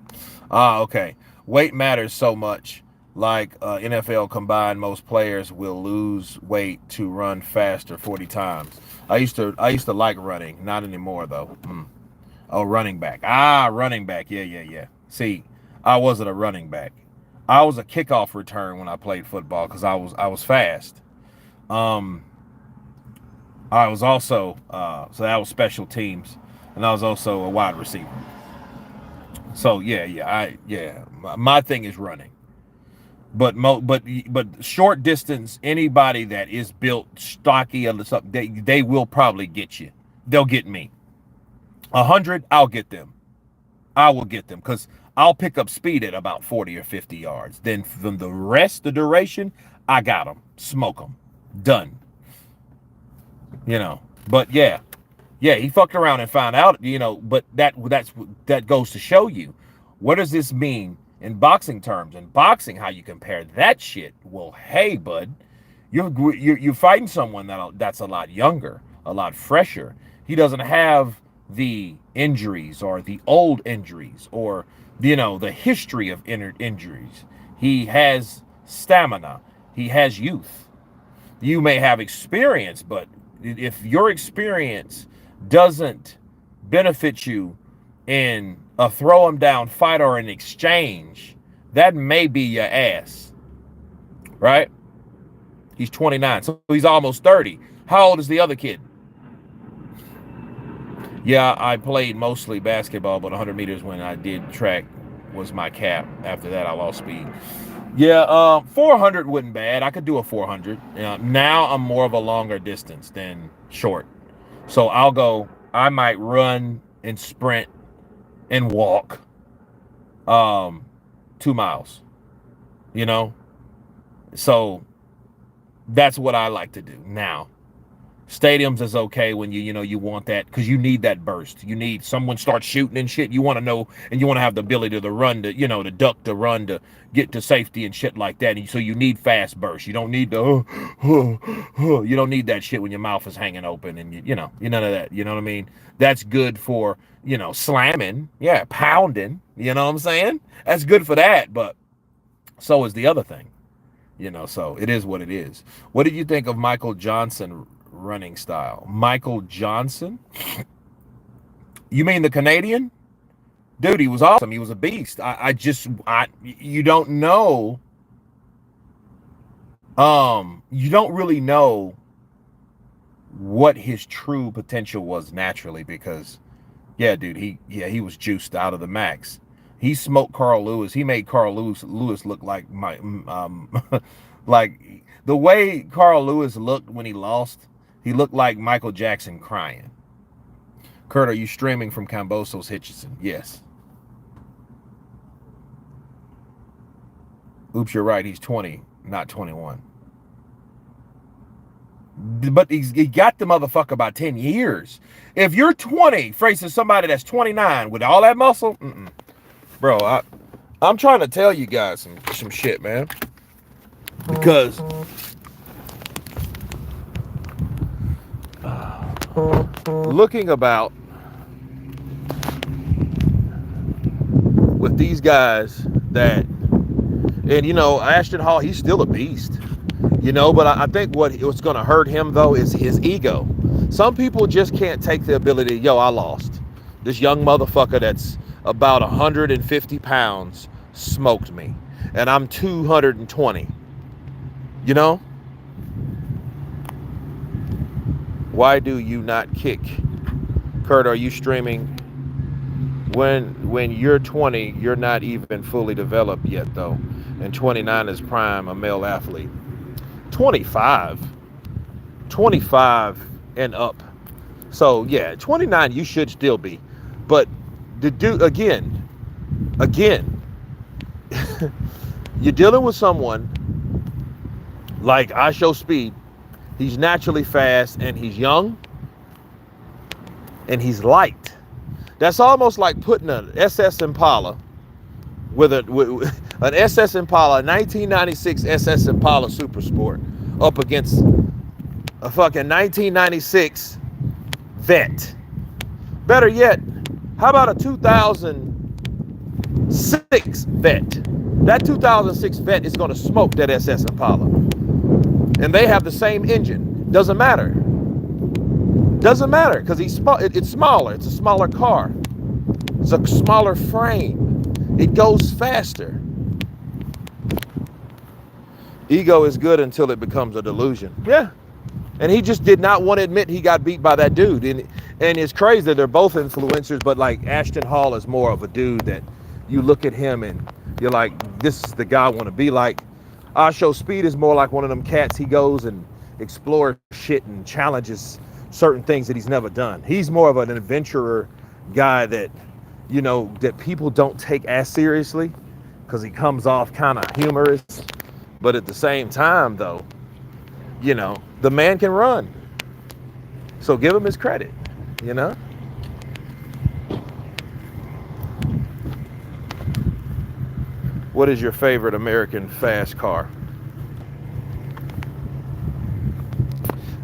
Okay. Weight matters so much. like NFL combined, most players will lose weight to run faster 40 times. I used to like running, not anymore though. Oh, running back. Running back. Yeah. See, I wasn't a running back. I was a kickoff return when I played football because I was fast. I was also so that was special teams, and I was also a wide receiver. So my thing is running. But short distance, anybody that is built stocky or something, they will probably get you. They'll get me. 100, I'll get them. I will get them because I'll pick up speed at about 40 or 50 yards. Then from the rest, the duration, I got them. Smoke them. Done. But yeah, he fucked around and found out, but that goes to show you, what does this mean in boxing terms? In boxing, how you compare that shit? Well, hey, bud, you're fighting someone that's a lot younger, a lot fresher. He doesn't have the injuries or the old injuries or the history of injuries. He has stamina. He has youth. You may have experience, but if your experience doesn't benefit you in a throw him down fight or an exchange, that may be your ass, right? He's 29, so he's almost 30. How old is the other kid? Yeah, I played mostly basketball, but 100 meters when I did track was my cap. After that, I lost speed. Yeah, 400 wasn't bad. I could do a 400. Now I'm more of a longer distance than short. So I might run and sprint and walk 2 miles, So that's what I like to do now. Stadiums is okay when you want that, because you need that burst. You need someone start shooting and shit. You want to know, and you want to have the ability to run, to duck, to run, to get to safety and shit like that. And so you need fast bursts. You don't need you don't need that shit when your mouth is hanging open and you none of that. You know what I mean? That's good for slamming, pounding. You know what I'm saying? That's good for that, but so is the other thing. So it is what it is. What did you think of Michael Johnson running style? Michael Johnson? You mean the Canadian? Dude, he was awesome. He was a beast. You don't know. You don't really know what his true potential was naturally, because, dude, he was juiced out of the max. He smoked Carl Lewis. He made Carl Lewis look like like the way Carl Lewis looked when he lost. He looked like Michael Jackson crying. Kurt, are you streaming from Cambosos Hitchison? Yes. Oops, you're right. He's 20, not 21. But he got the motherfucker about 10 years. If you're 20 facing somebody that's 29 with all that muscle, bro, I'm trying to tell you guys some shit, man. Because looking about with these guys that, and Ashton Hall, he's still a beast, but I think what's going to hurt him though is his ego. Some people just can't take the ability, I lost. This young motherfucker that's about 150 pounds smoked me, and I'm 220. Why do you not kick? Kurt, are you streaming? When you're 20, you're not even fully developed yet though, and 29 is prime, a male athlete. 25 and up. So 29 you should still be, but the dude, again you're dealing with someone like I Show Speed. He's naturally fast, and he's young, and he's light. That's almost like putting an SS Impala with an SS Impala, 1996 SS Impala Super Sport, up against a fucking 1996 Vet. Better yet, how about a 2006 Vet? That 2006 Vet is going to smoke that SS Impala. And they have the same engine. Doesn't matter. Doesn't matter because it's smaller. It's a smaller car. It's a smaller frame. It goes faster. Ego is good until it becomes a delusion. Yeah. And he just did not want to admit he got beat by that dude. And it's crazy that they're both influencers, but like Ashton Hall is more of a dude that you look at him and you're like, this is the guy I want to be like. Show Speed is more like one of them cats. He goes and explores shit and challenges certain things that he's never done. He's more of an adventurer guy that, you know, that people don't take as seriously because he comes off kind of humorous. But at the same time, though, you know, the man can run. So give him his credit, you know? What is your favorite American fast car?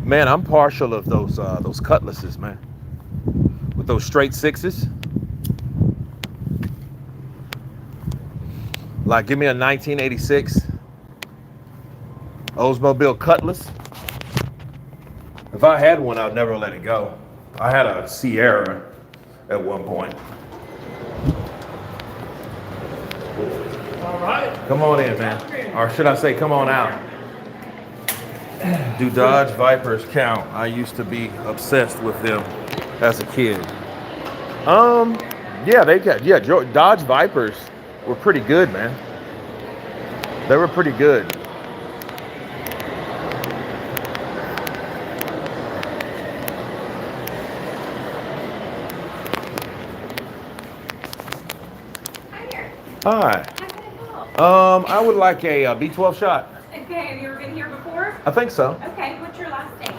Man, I'm partial of those Cutlasses, man. With those straight sixes. Like, give me a 1986 Oldsmobile Cutlass. If I had one, I'd never let it go. I had a Sierra at one point. All right. Come on in, man. Or should I say, come on out. Do Dodge Vipers count? I used to be obsessed with them as a kid. Yeah, Dodge Vipers were pretty good, man. They were pretty good. Hi. I would like a B12 shot. Okay, have you ever been here before? I think so. Okay, what's your last name?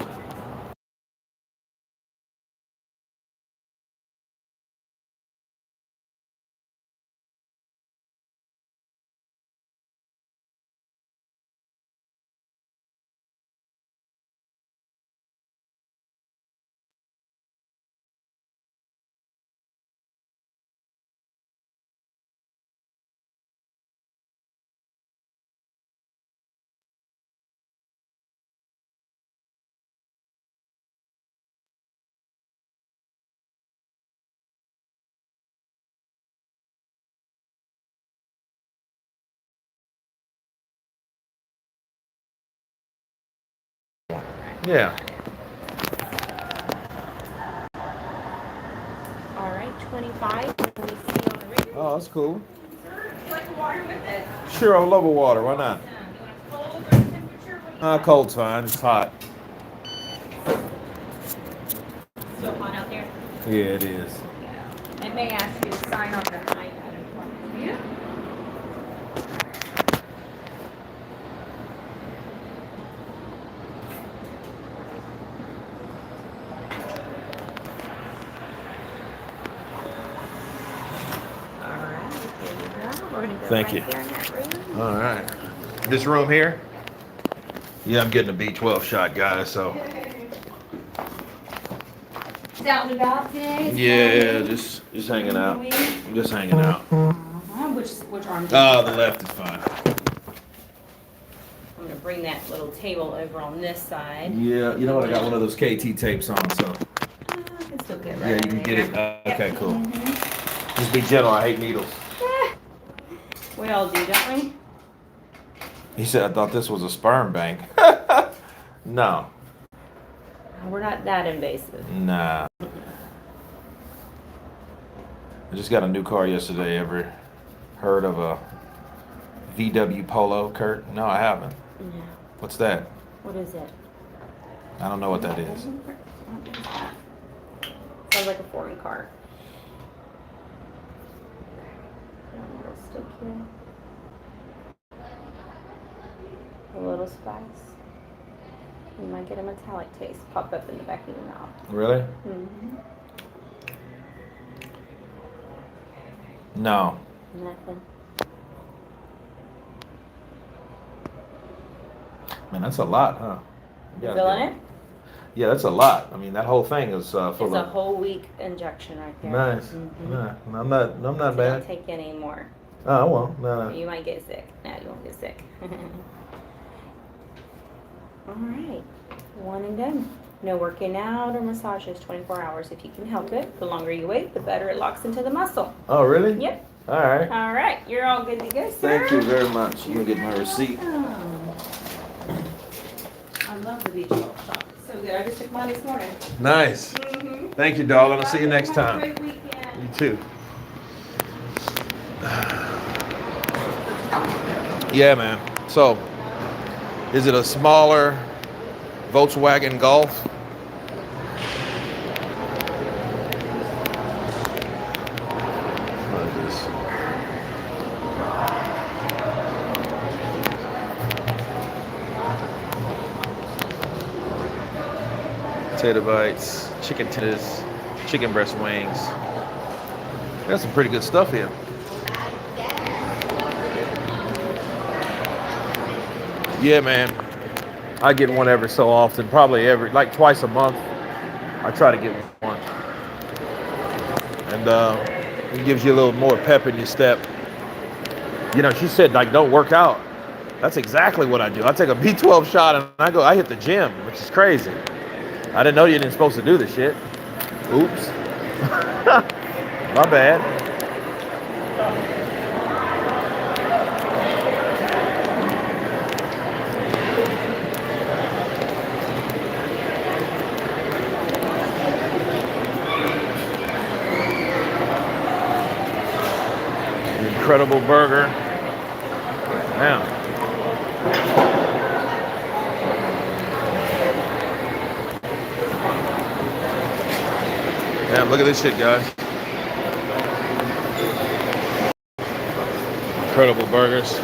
Yeah. All right, 25. Let me see on the radio. Oh, that's cool. Sir, would you like water with it? Sure, I love a water. Why not? You want a cold or temperature? What do you want? Cold's fine. It's hot. Still hot out there? Yeah, it is. It may ask you to sign on the iPad. Yeah. Thank you. All right. This room here? Yeah, I'm getting a B12 shot, guys, so. Out and about today? Yeah, just hanging out. Just hanging out. Which arm? Oh, the left is fine. I'm going to bring that little table over on this side. Yeah, you know what? I got one of those KT tapes on, so. I can still get Yeah, you can get it. Okay, cool. Mm-hmm. Just be gentle. I hate needles. We all do, don't we? He said, I thought this was a sperm bank. No. We're not that invasive. Nah. I just got a new car yesterday. Ever heard of a VW Polo, Kurt? No, I haven't. Yeah. What's that? What is it? I don't know what that is. Sounds like a foreign car. A little spice. You might get a metallic taste pop up in the back of your mouth. Really? Mm-hmm. No. Nothing. Man, that's a lot, huh? You feeling it? Yeah, that's a lot. I mean, that whole thing is full It's a of. whole week injection right there. Nice. Mm-hmm. Nah, I'm not So bad. don't take any more. Oh, I won't. No. You might get sick. No, you won't get sick. All right. One and done. No working out or massages 24 hours if you can help it. The longer you wait, the better it locks into the muscle. Oh, really? Yep. All right. All right. You're all good to go, sir. Thank you very much. You can get my receipt. Oh. I love the beach ball shop. It's so good. I just took mine this morning. Nice. Mm-hmm. Thank you, darling. I'll see you next Have a time. great weekend. You too. Yeah, man. So, is it a smaller Volkswagen Golf? What is this? Potato bites, chicken tenders, chicken breast wings. Got some pretty good stuff here. Yeah, man. I get one every so often, probably like twice a month. I try to get one. And it gives you a little more pep in your step. You know, she said, like, don't work out. That's exactly what I do. I take a B12 shot and I hit the gym, which is crazy. I didn't know you didn't supposed to do this shit. Oops. My bad. Incredible burger. Now. Damn, look at this shit, guys. Incredible burgers.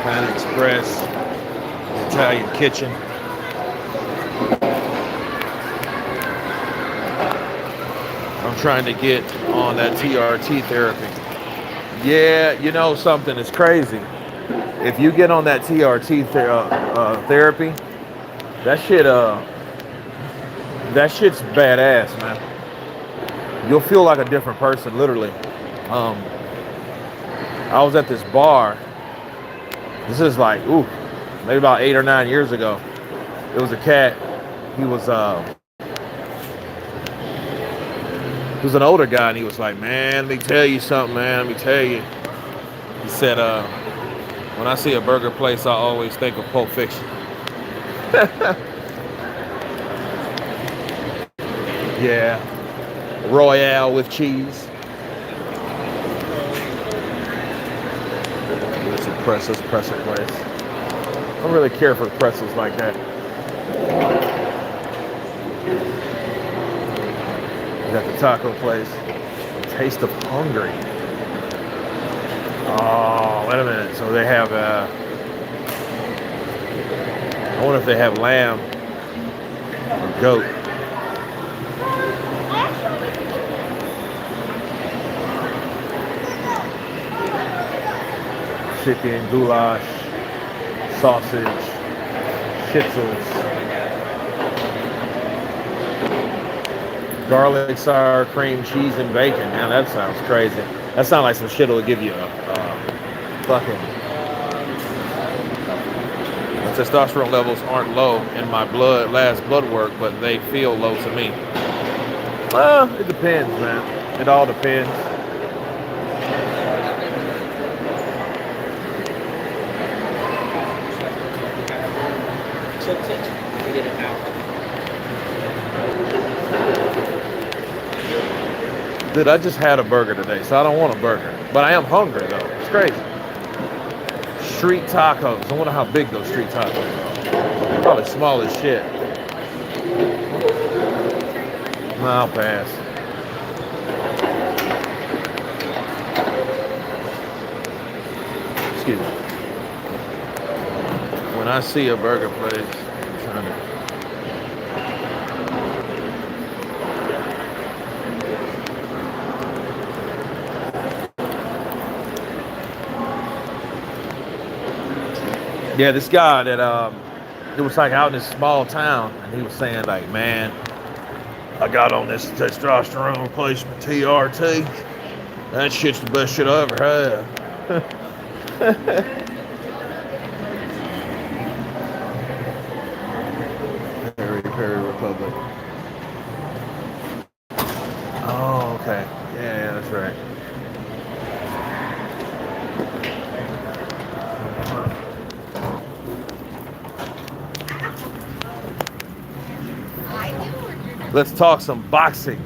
Pan Express. Italian kitchen. I'm trying to get on that TRT therapy. Yeah, you know something is crazy. If you get on that TRT therapy, that shit's badass, man. You'll feel like a different person, literally. I was at this bar. This is like, maybe about 8 or 9 years ago. It was a cat. He was an older guy, and he was like, man, let me tell you something, man. Let me tell you. He said, when I see a burger place, I always think of Pulp Fiction. Yeah. Royale with cheese. It's a pretzel place. I don't really care for pretzels like that. We got the taco place. Taste of Hungry. Oh, wait a minute. So they have, I wonder if they have lamb or goat. Chicken, goulash, sausage, schitzels, garlic, sour cream, cheese, and bacon. Man, that sounds crazy. That sounds like some shit that'll give you a fucking... My testosterone levels aren't low in my last blood work, but they feel low to me. Well, it depends, man. It all depends. Dude, I just had a burger today, so I don't want a burger. But I am hungry, though. It's crazy. Street tacos. I wonder how big those street tacos are. Probably small as shit. No, I'll pass. Excuse me. When I see a burger place, I'm trying to... Yeah, this guy that it was like out in this small town, and he was saying like, man, I got on this testosterone replacement TRT. That shit's the best shit I ever had. Perry Republic. Oh, okay. Yeah, that's right. Let's talk some boxing.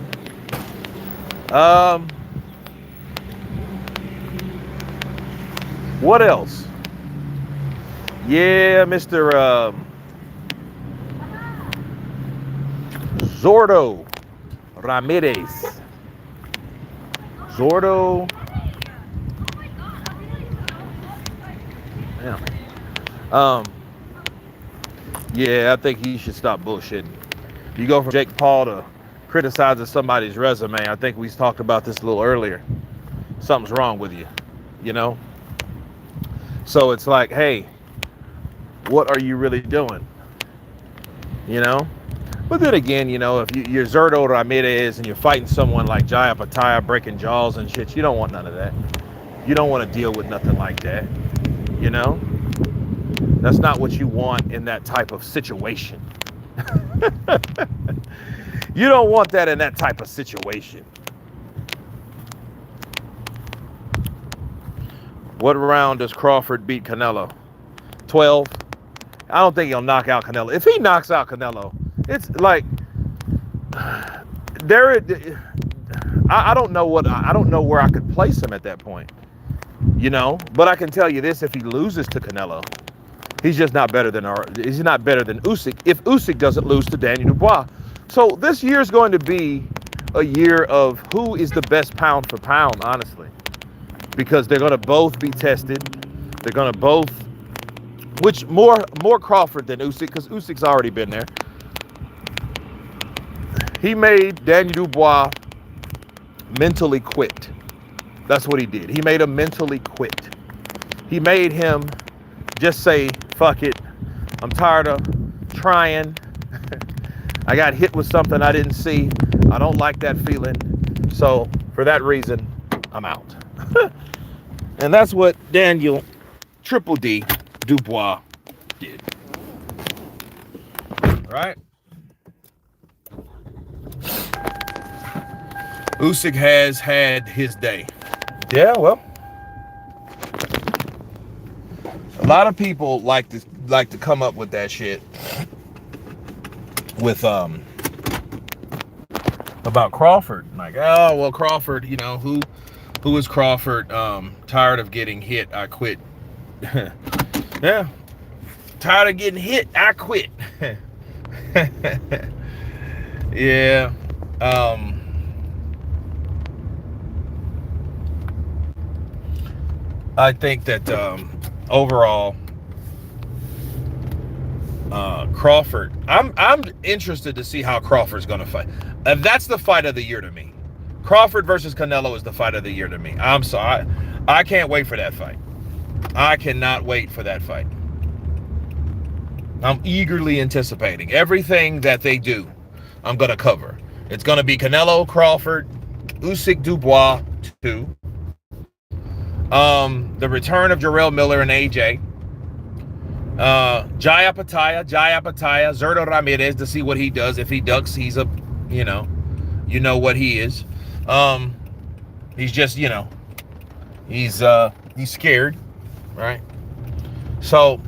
What else? Yeah, Mr. Zordo Ramirez. Zordo. Yeah. Yeah, I think he should stop bullshitting. You go from Jake Paul to criticizing somebody's resume. I think we talked about this a little earlier. Something's wrong with you, you know? So it's like, hey, what are you really doing? You know? But then again, you know, if you're Zurdo Ramirez and you're fighting someone like Jaya Opetaia breaking jaws and shit, you don't want none of that. You don't want to deal with nothing like that, you know? That's not what you want in that type of situation. You don't want that in that type of situation. What round does Crawford beat Canelo? 12. I don't think he'll knock out Canelo. If he knocks out Canelo, it's like I don't know where I could place him at that point. You know, but I can tell you this: if he loses to Canelo, he's just not better than Usyk. If Usyk doesn't lose to Daniel Dubois, so this year is going to be a year of who is the best pound for pound, honestly, because they're going to both be tested. They're going to both, which more Crawford than Usyk, because Usyk's already been there. He made Daniel Dubois mentally quit. That's what he did. He made him mentally quit. He made him just say, fuck it. I'm tired of trying. I got hit with something I didn't see. I don't like that feeling. So for that reason, I'm out. And that's what Daniel Triple D Dubois did. Right? Usyk has had his day. Yeah, well, a lot of people like to come up with that shit with about Crawford. Like, oh well, Crawford, you know, who is Crawford? Tired of getting hit, I quit. Yeah, tired of getting hit, I quit. Yeah. I think that overall, Crawford. I'm interested to see how Crawford's going to fight. That's the fight of the year to me. Crawford versus Canelo is the fight of the year to me. I'm sorry, I can't wait for that fight. I cannot wait for that fight. I'm eagerly anticipating everything that they do. I'm going to cover. It's going to be Canelo, Crawford, Usyk, Dubois 2. The return of Jarrell Miller and AJ. Jaya Opetaia, Zurdo Ramirez to see what he does. If he ducks, he's a, you know what he is. He's just, he's scared, right? So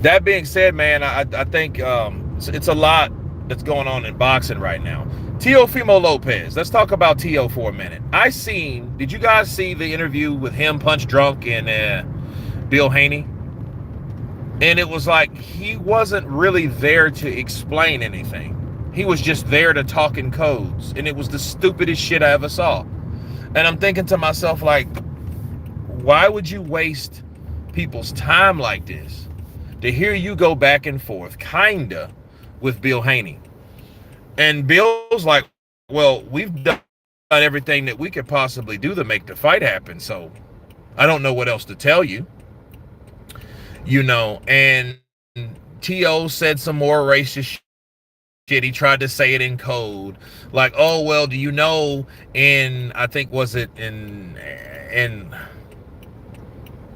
that being said, man, I think it's a lot that's going on in boxing right now. Teofimo Lopez. Let's talk about Teo for a minute. Did you guys see the interview with him, Punch Drunk, and Bill Haney? And it was like he wasn't really there to explain anything. He was just there to talk in codes. And it was the stupidest shit I ever saw. And I'm thinking to myself, like, why would you waste people's time like this to hear you go back and forth, kinda, with Bill Haney? And Bill's like, well, we've done everything that we could possibly do to make the fight happen. So I don't know what else to tell you. And T.O. said some more racist shit. He tried to say it in code. Like, oh, well, do you know I think, was it in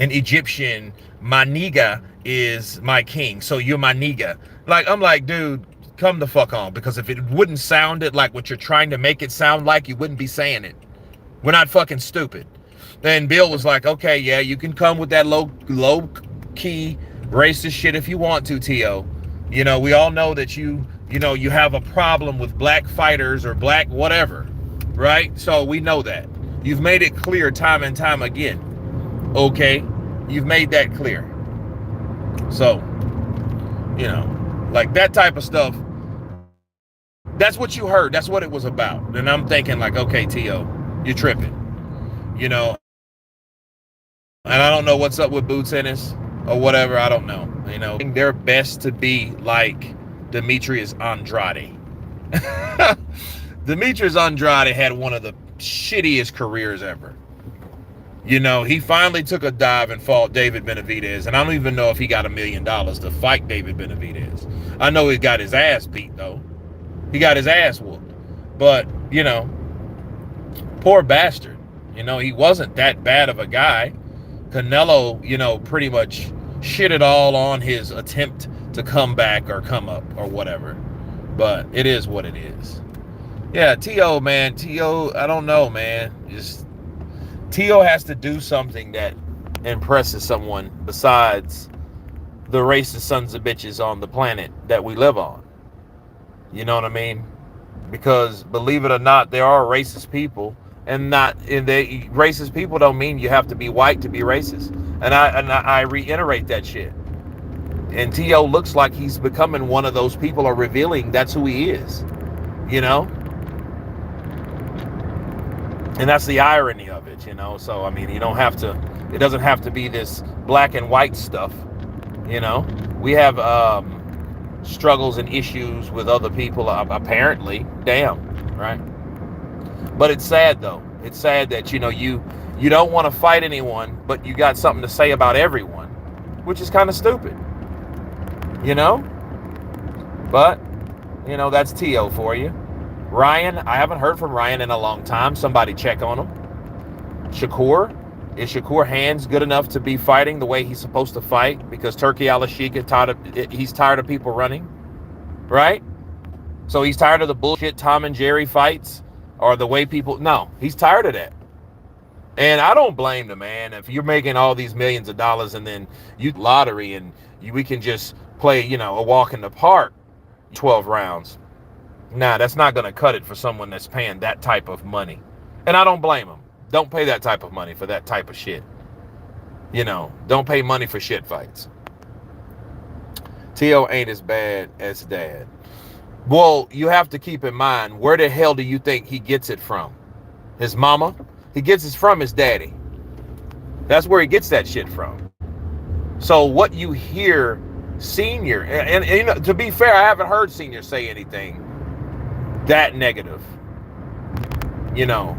Egyptian, my nigga is my king, so you're my nigga. Like, I'm like, dude, come the fuck on, because if it wouldn't sound it like what you're trying to make it sound like, you wouldn't be saying it. We're not fucking stupid. Then Bill was like, okay, yeah, you can come with that low key racist shit if you want to, T.O. You know, we all know that you have a problem with black fighters or black whatever, right? So we know that. You've made it clear time and time again. Okay? You've made that clear. So, you know, like that type of stuff, that's what you heard. That's what it was about. And I'm thinking like, okay, T.O., you're tripping. You know, and I don't know what's up with Boots Ennis or whatever. I don't know. You know, they're best to be like Demetrius Andrade. Demetrius Andrade had one of the shittiest careers ever. You know, he finally took a dive and fought David Benavidez, and I don't even know if he got $1 million to fight David Benavidez. I know he got his ass beat, though. He got his ass whooped. But, you know, poor bastard. You know, he wasn't that bad of a guy. Canelo, you know, pretty much shit it all on his attempt to come back or come up or whatever. But it is what it is. Yeah, T.O., man. T.O., I don't know, man. Just T.O. has to do something that impresses someone besides the racist sons of bitches on the planet that we live on. You know what I mean? Because believe it or not, there are racist people. And racist people don't mean you have to be white to be racist. And I reiterate that shit. And T.O. looks like he's becoming one of those people, or revealing that's who he is. You know? And that's the irony of it, you know? So, I mean, it doesn't have to be this black and white stuff. You know? We have struggles and issues with other people, apparently. Damn, right? But it's sad, though. It's sad that, you know, you don't want to fight anyone, but you got something to say about everyone, which is kind of stupid. You know? But, you know, that's T.O. for you. Ryan, I haven't heard from Ryan in a long time. Somebody check on him. Shakur, is Shakur hands good enough to be fighting the way he's supposed to fight? Because Turki Al-Sheikh, he's tired of people running, right? So he's tired of the bullshit Tom and Jerry fights. Or the way people, no, he's tired of that. And I don't blame the man. If you're making all these millions of dollars and then you lottery and we can just play, you know, a walk in the park, 12 rounds. Nah, that's not going to cut it for someone that's paying that type of money. And I don't blame him. Don't pay that type of money for that type of shit. You know, don't pay money for shit fights. T.O. ain't as bad as Dad. Well, you have to keep in mind, where the hell do you think he gets it from? His mama? He gets it from his daddy. That's where he gets that shit from. So what you hear Senior, and you know, to be fair, I haven't heard Senior say anything that negative. You know,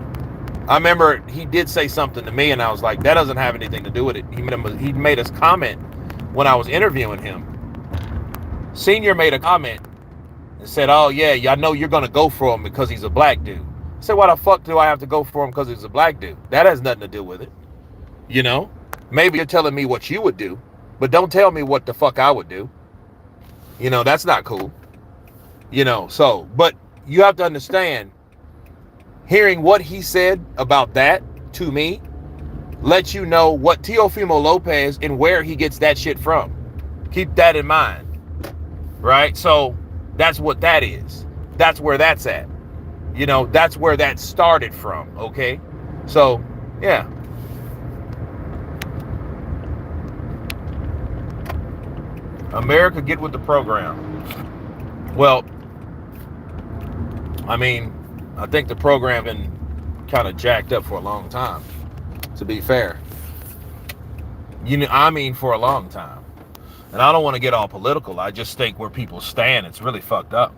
I remember he did say something to me and I was like, that doesn't have anything to do with it. He made a comment when I was interviewing him. Senior made a comment and said, oh yeah, I know you're going to go for him because he's a black dude. I said, why the fuck do I have to go for him because he's a black dude? That has nothing to do with it. You know, maybe you're telling me what you would do, but don't tell me what the fuck I would do. You know, that's not cool. You know, so, but you have to understand, hearing what he said about that to me lets you know what Teofimo Lopez and where he gets that shit from. Keep that in mind. Right? So that's what that is. That's where that's at. You know, that's where that started from. Okay? So, yeah. America, get with the program. Well, I mean, I think the program been kind of jacked up for a long time, to be fair. You know, I mean, for a long time. And I don't want to get all political. I just think where people stand, it's really fucked up.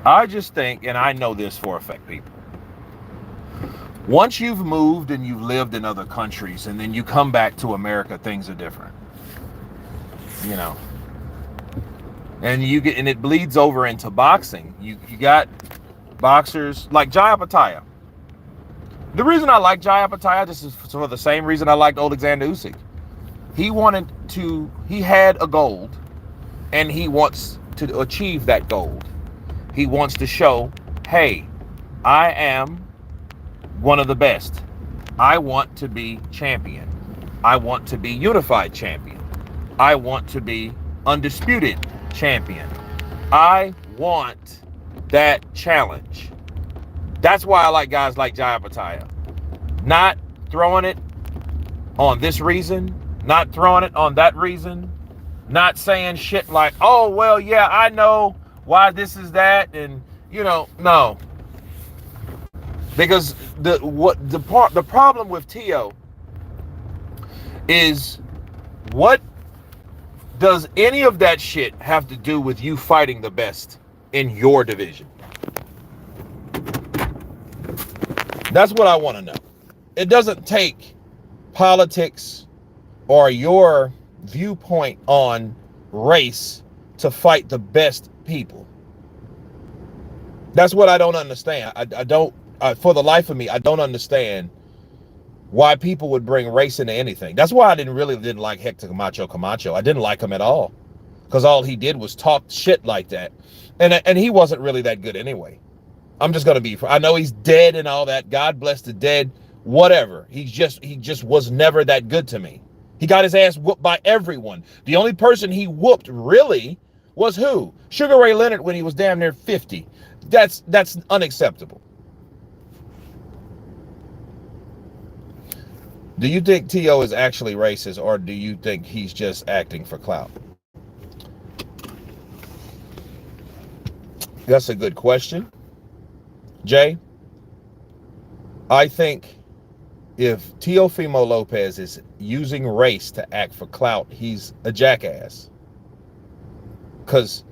I just think, and I know this for a fact, people, Once you've moved and you've lived in other countries and then you come back to America, things are different. You know. And it bleeds over into boxing. You got boxers like Jai Opetaia. The reason I like Jai Opetaia, this is for the same reason I liked Alexander Usyk. He had a goal, and he wants to achieve that goal. He wants to show, hey, I am one of the best. I want to be champion. I want to be unified champion. I want to be undisputed champion. I want that challenge. That's why I like guys like Jai Opetaia. Not throwing it on this reason, not throwing it on that reason, not saying shit like, oh, well, yeah, I know why this is that, and, you know, no. Because the problem with Tio is, what does any of that shit have to do with you fighting the best in your division? That's what I want to know. It doesn't take politics or your viewpoint on race to fight the best people. That's what I don't understand. I don't, for the life of me, I don't understand why people would bring race into anything. That's why I didn't like Hector Camacho. I didn't like him at all, because all he did was talk shit like that, and he wasn't really that good anyway. I'm just gonna be. I know he's dead and all that. God bless the dead. Whatever. He just was never that good to me. He got his ass whooped by everyone. The only person he whooped really was who? Sugar Ray Leonard when he was damn near 50. That's unacceptable. Do you think T.O. is actually racist, or do you think he's just acting for clout? That's a good question. Jay, I think if Teofimo Lopez is using race to act for clout, he's a jackass. Because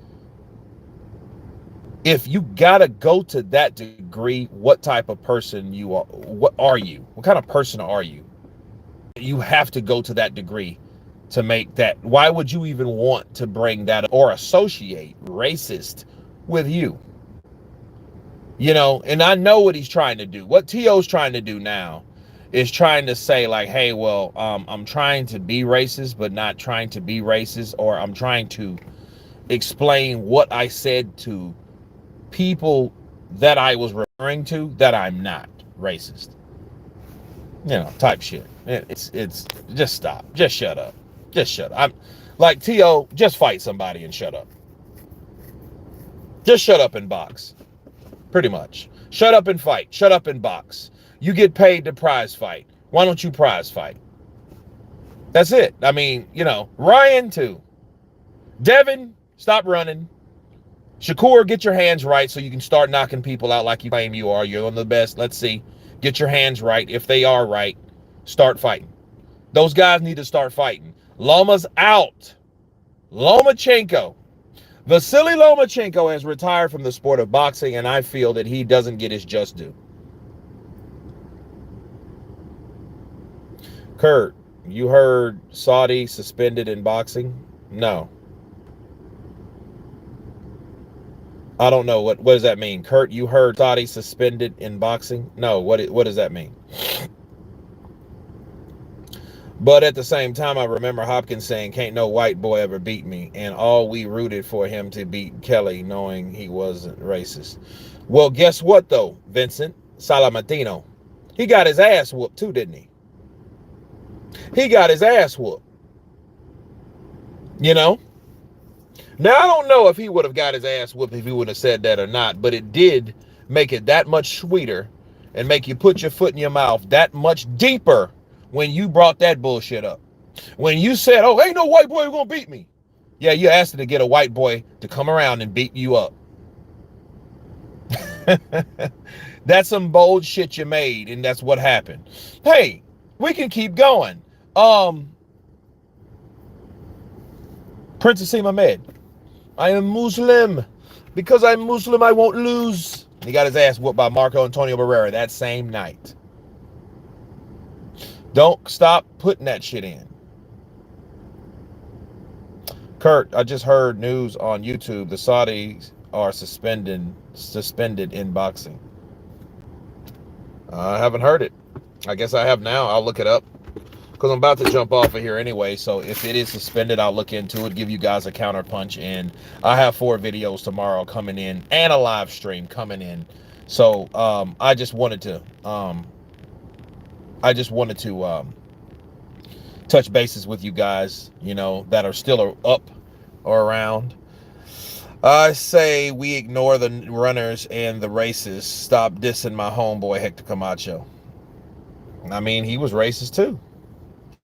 if you gotta go to that degree, what type of person you are? What are you? What kind of person are you? You have to go to that degree to make that. Why would you even want to bring that or associate racist with you? You know, and I know what he's trying to do. What T.O.'s trying to do now is trying to say like, hey, well, I'm trying to be racist, but not trying to be racist, or I'm trying to explain what I said to people that I was referring to that I'm not racist. You know, type shit. It's just stop. Just shut up. Just shut up. I'm like, T.O., just fight somebody and shut up. Just shut up and box. Pretty much. Shut up and fight. Shut up and box. You get paid to prize fight. Why don't you prize fight? That's it. I mean, you know, Ryan too. Devin, stop running. Shakur, get your hands right so you can start knocking people out like you claim you are. You're one of the best. Let's see. Get your hands right. If they are right, start fighting. Those guys need to start fighting. Loma's out. Lomachenko. Vasily Lomachenko has retired from the sport of boxing, and I feel that he doesn't get his just due. Kurt, you heard Saudi suspended in boxing? No. I don't know. What does that mean? Kurt, you heard Saudi suspended in boxing? No. What does that mean? But at the same time, I remember Hopkins saying, can't no white boy ever beat me. And all we rooted for him to beat Kelly, knowing he wasn't racist. Well, guess what, though, Vincent Salamatino? He got his ass whooped, too, didn't he? He got his ass whooped. You know? Now, I don't know if he would have got his ass whooped if he would have said that or not, but it did make it that much sweeter and make you put your foot in your mouth that much deeper when you brought that bullshit up. When you said, oh, ain't no white boy gonna beat me. Yeah, you asked to get a white boy to come around and beat you up. That's some bold shit you made, and that's what happened. Hey, we can keep going. Princess Ahmed. I am Muslim. Because I'm Muslim, I won't lose. He got his ass whooped by Marco Antonio Barrera that same night. Don't stop putting that shit in. Kurt, I just heard news on YouTube. The Saudis are suspended in boxing. I haven't heard it. I guess I have now. I'll look it up because I'm about to jump off of here anyway. So if it is suspended, I'll look into it, give you guys a counterpunch, and I have 4 videos tomorrow coming in and a live stream coming in. So I just wanted to touch bases with you guys, you know, that are still up or around. I say we ignore the runners and the racists. Stop dissing my homeboy Hector Camacho. I mean, he was racist too.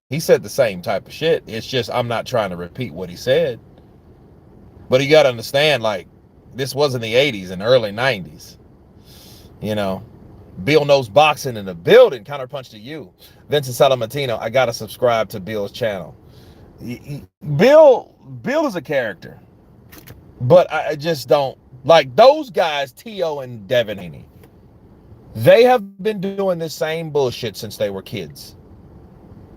He said the same type of shit. It's just I'm not trying to repeat what he said. But you got to understand, like, this was in the 80s and early 90s. You know, Bill knows boxing in the building. Counterpunch to you. Vincent Salamatino, I got to subscribe to Bill's channel. Bill is a character. But I just don't like those guys, T.O. and Devin Haney. They have been doing this same bullshit since they were kids.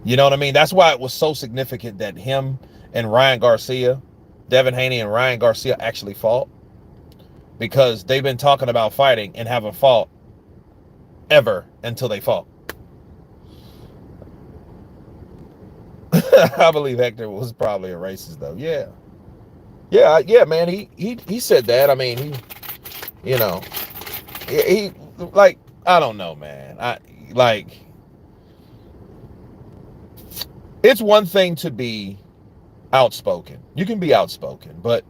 You know what I mean? That's why it was so significant that him and Ryan Garcia, Devin Haney and Ryan Garcia actually fought. Because they've been talking about fighting and haven't fought ever until they fought. I believe Hector was probably a racist though. Yeah, man. He said that. I mean, he like, I don't know, man. It's one thing to be outspoken. You can be outspoken, but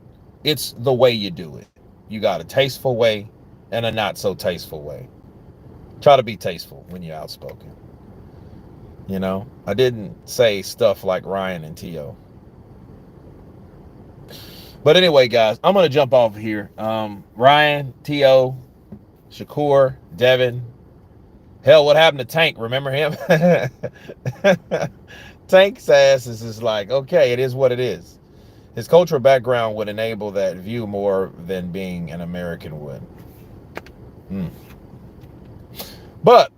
it's the way you do it. You got a tasteful way and a not so tasteful way. Try to be tasteful when you're outspoken. You know, I didn't say stuff like Ryan and T.O. But anyway, guys, I'm going to jump off here. Ryan, T.O., Shakur, Devin. Hell, what happened to Tank? Remember him? Tank's ass is just like, okay, it is what it is. His cultural background would enable that view more than being an American would. But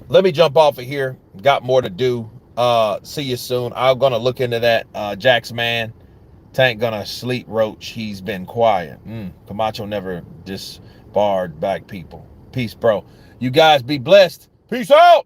let me jump off of here. Got more to do. See you soon. I'm going to look into that Jack's man. Tank gonna sleep, Roach. He's been quiet. Camacho never disbarred back people. Peace, bro. You guys be blessed. Peace out.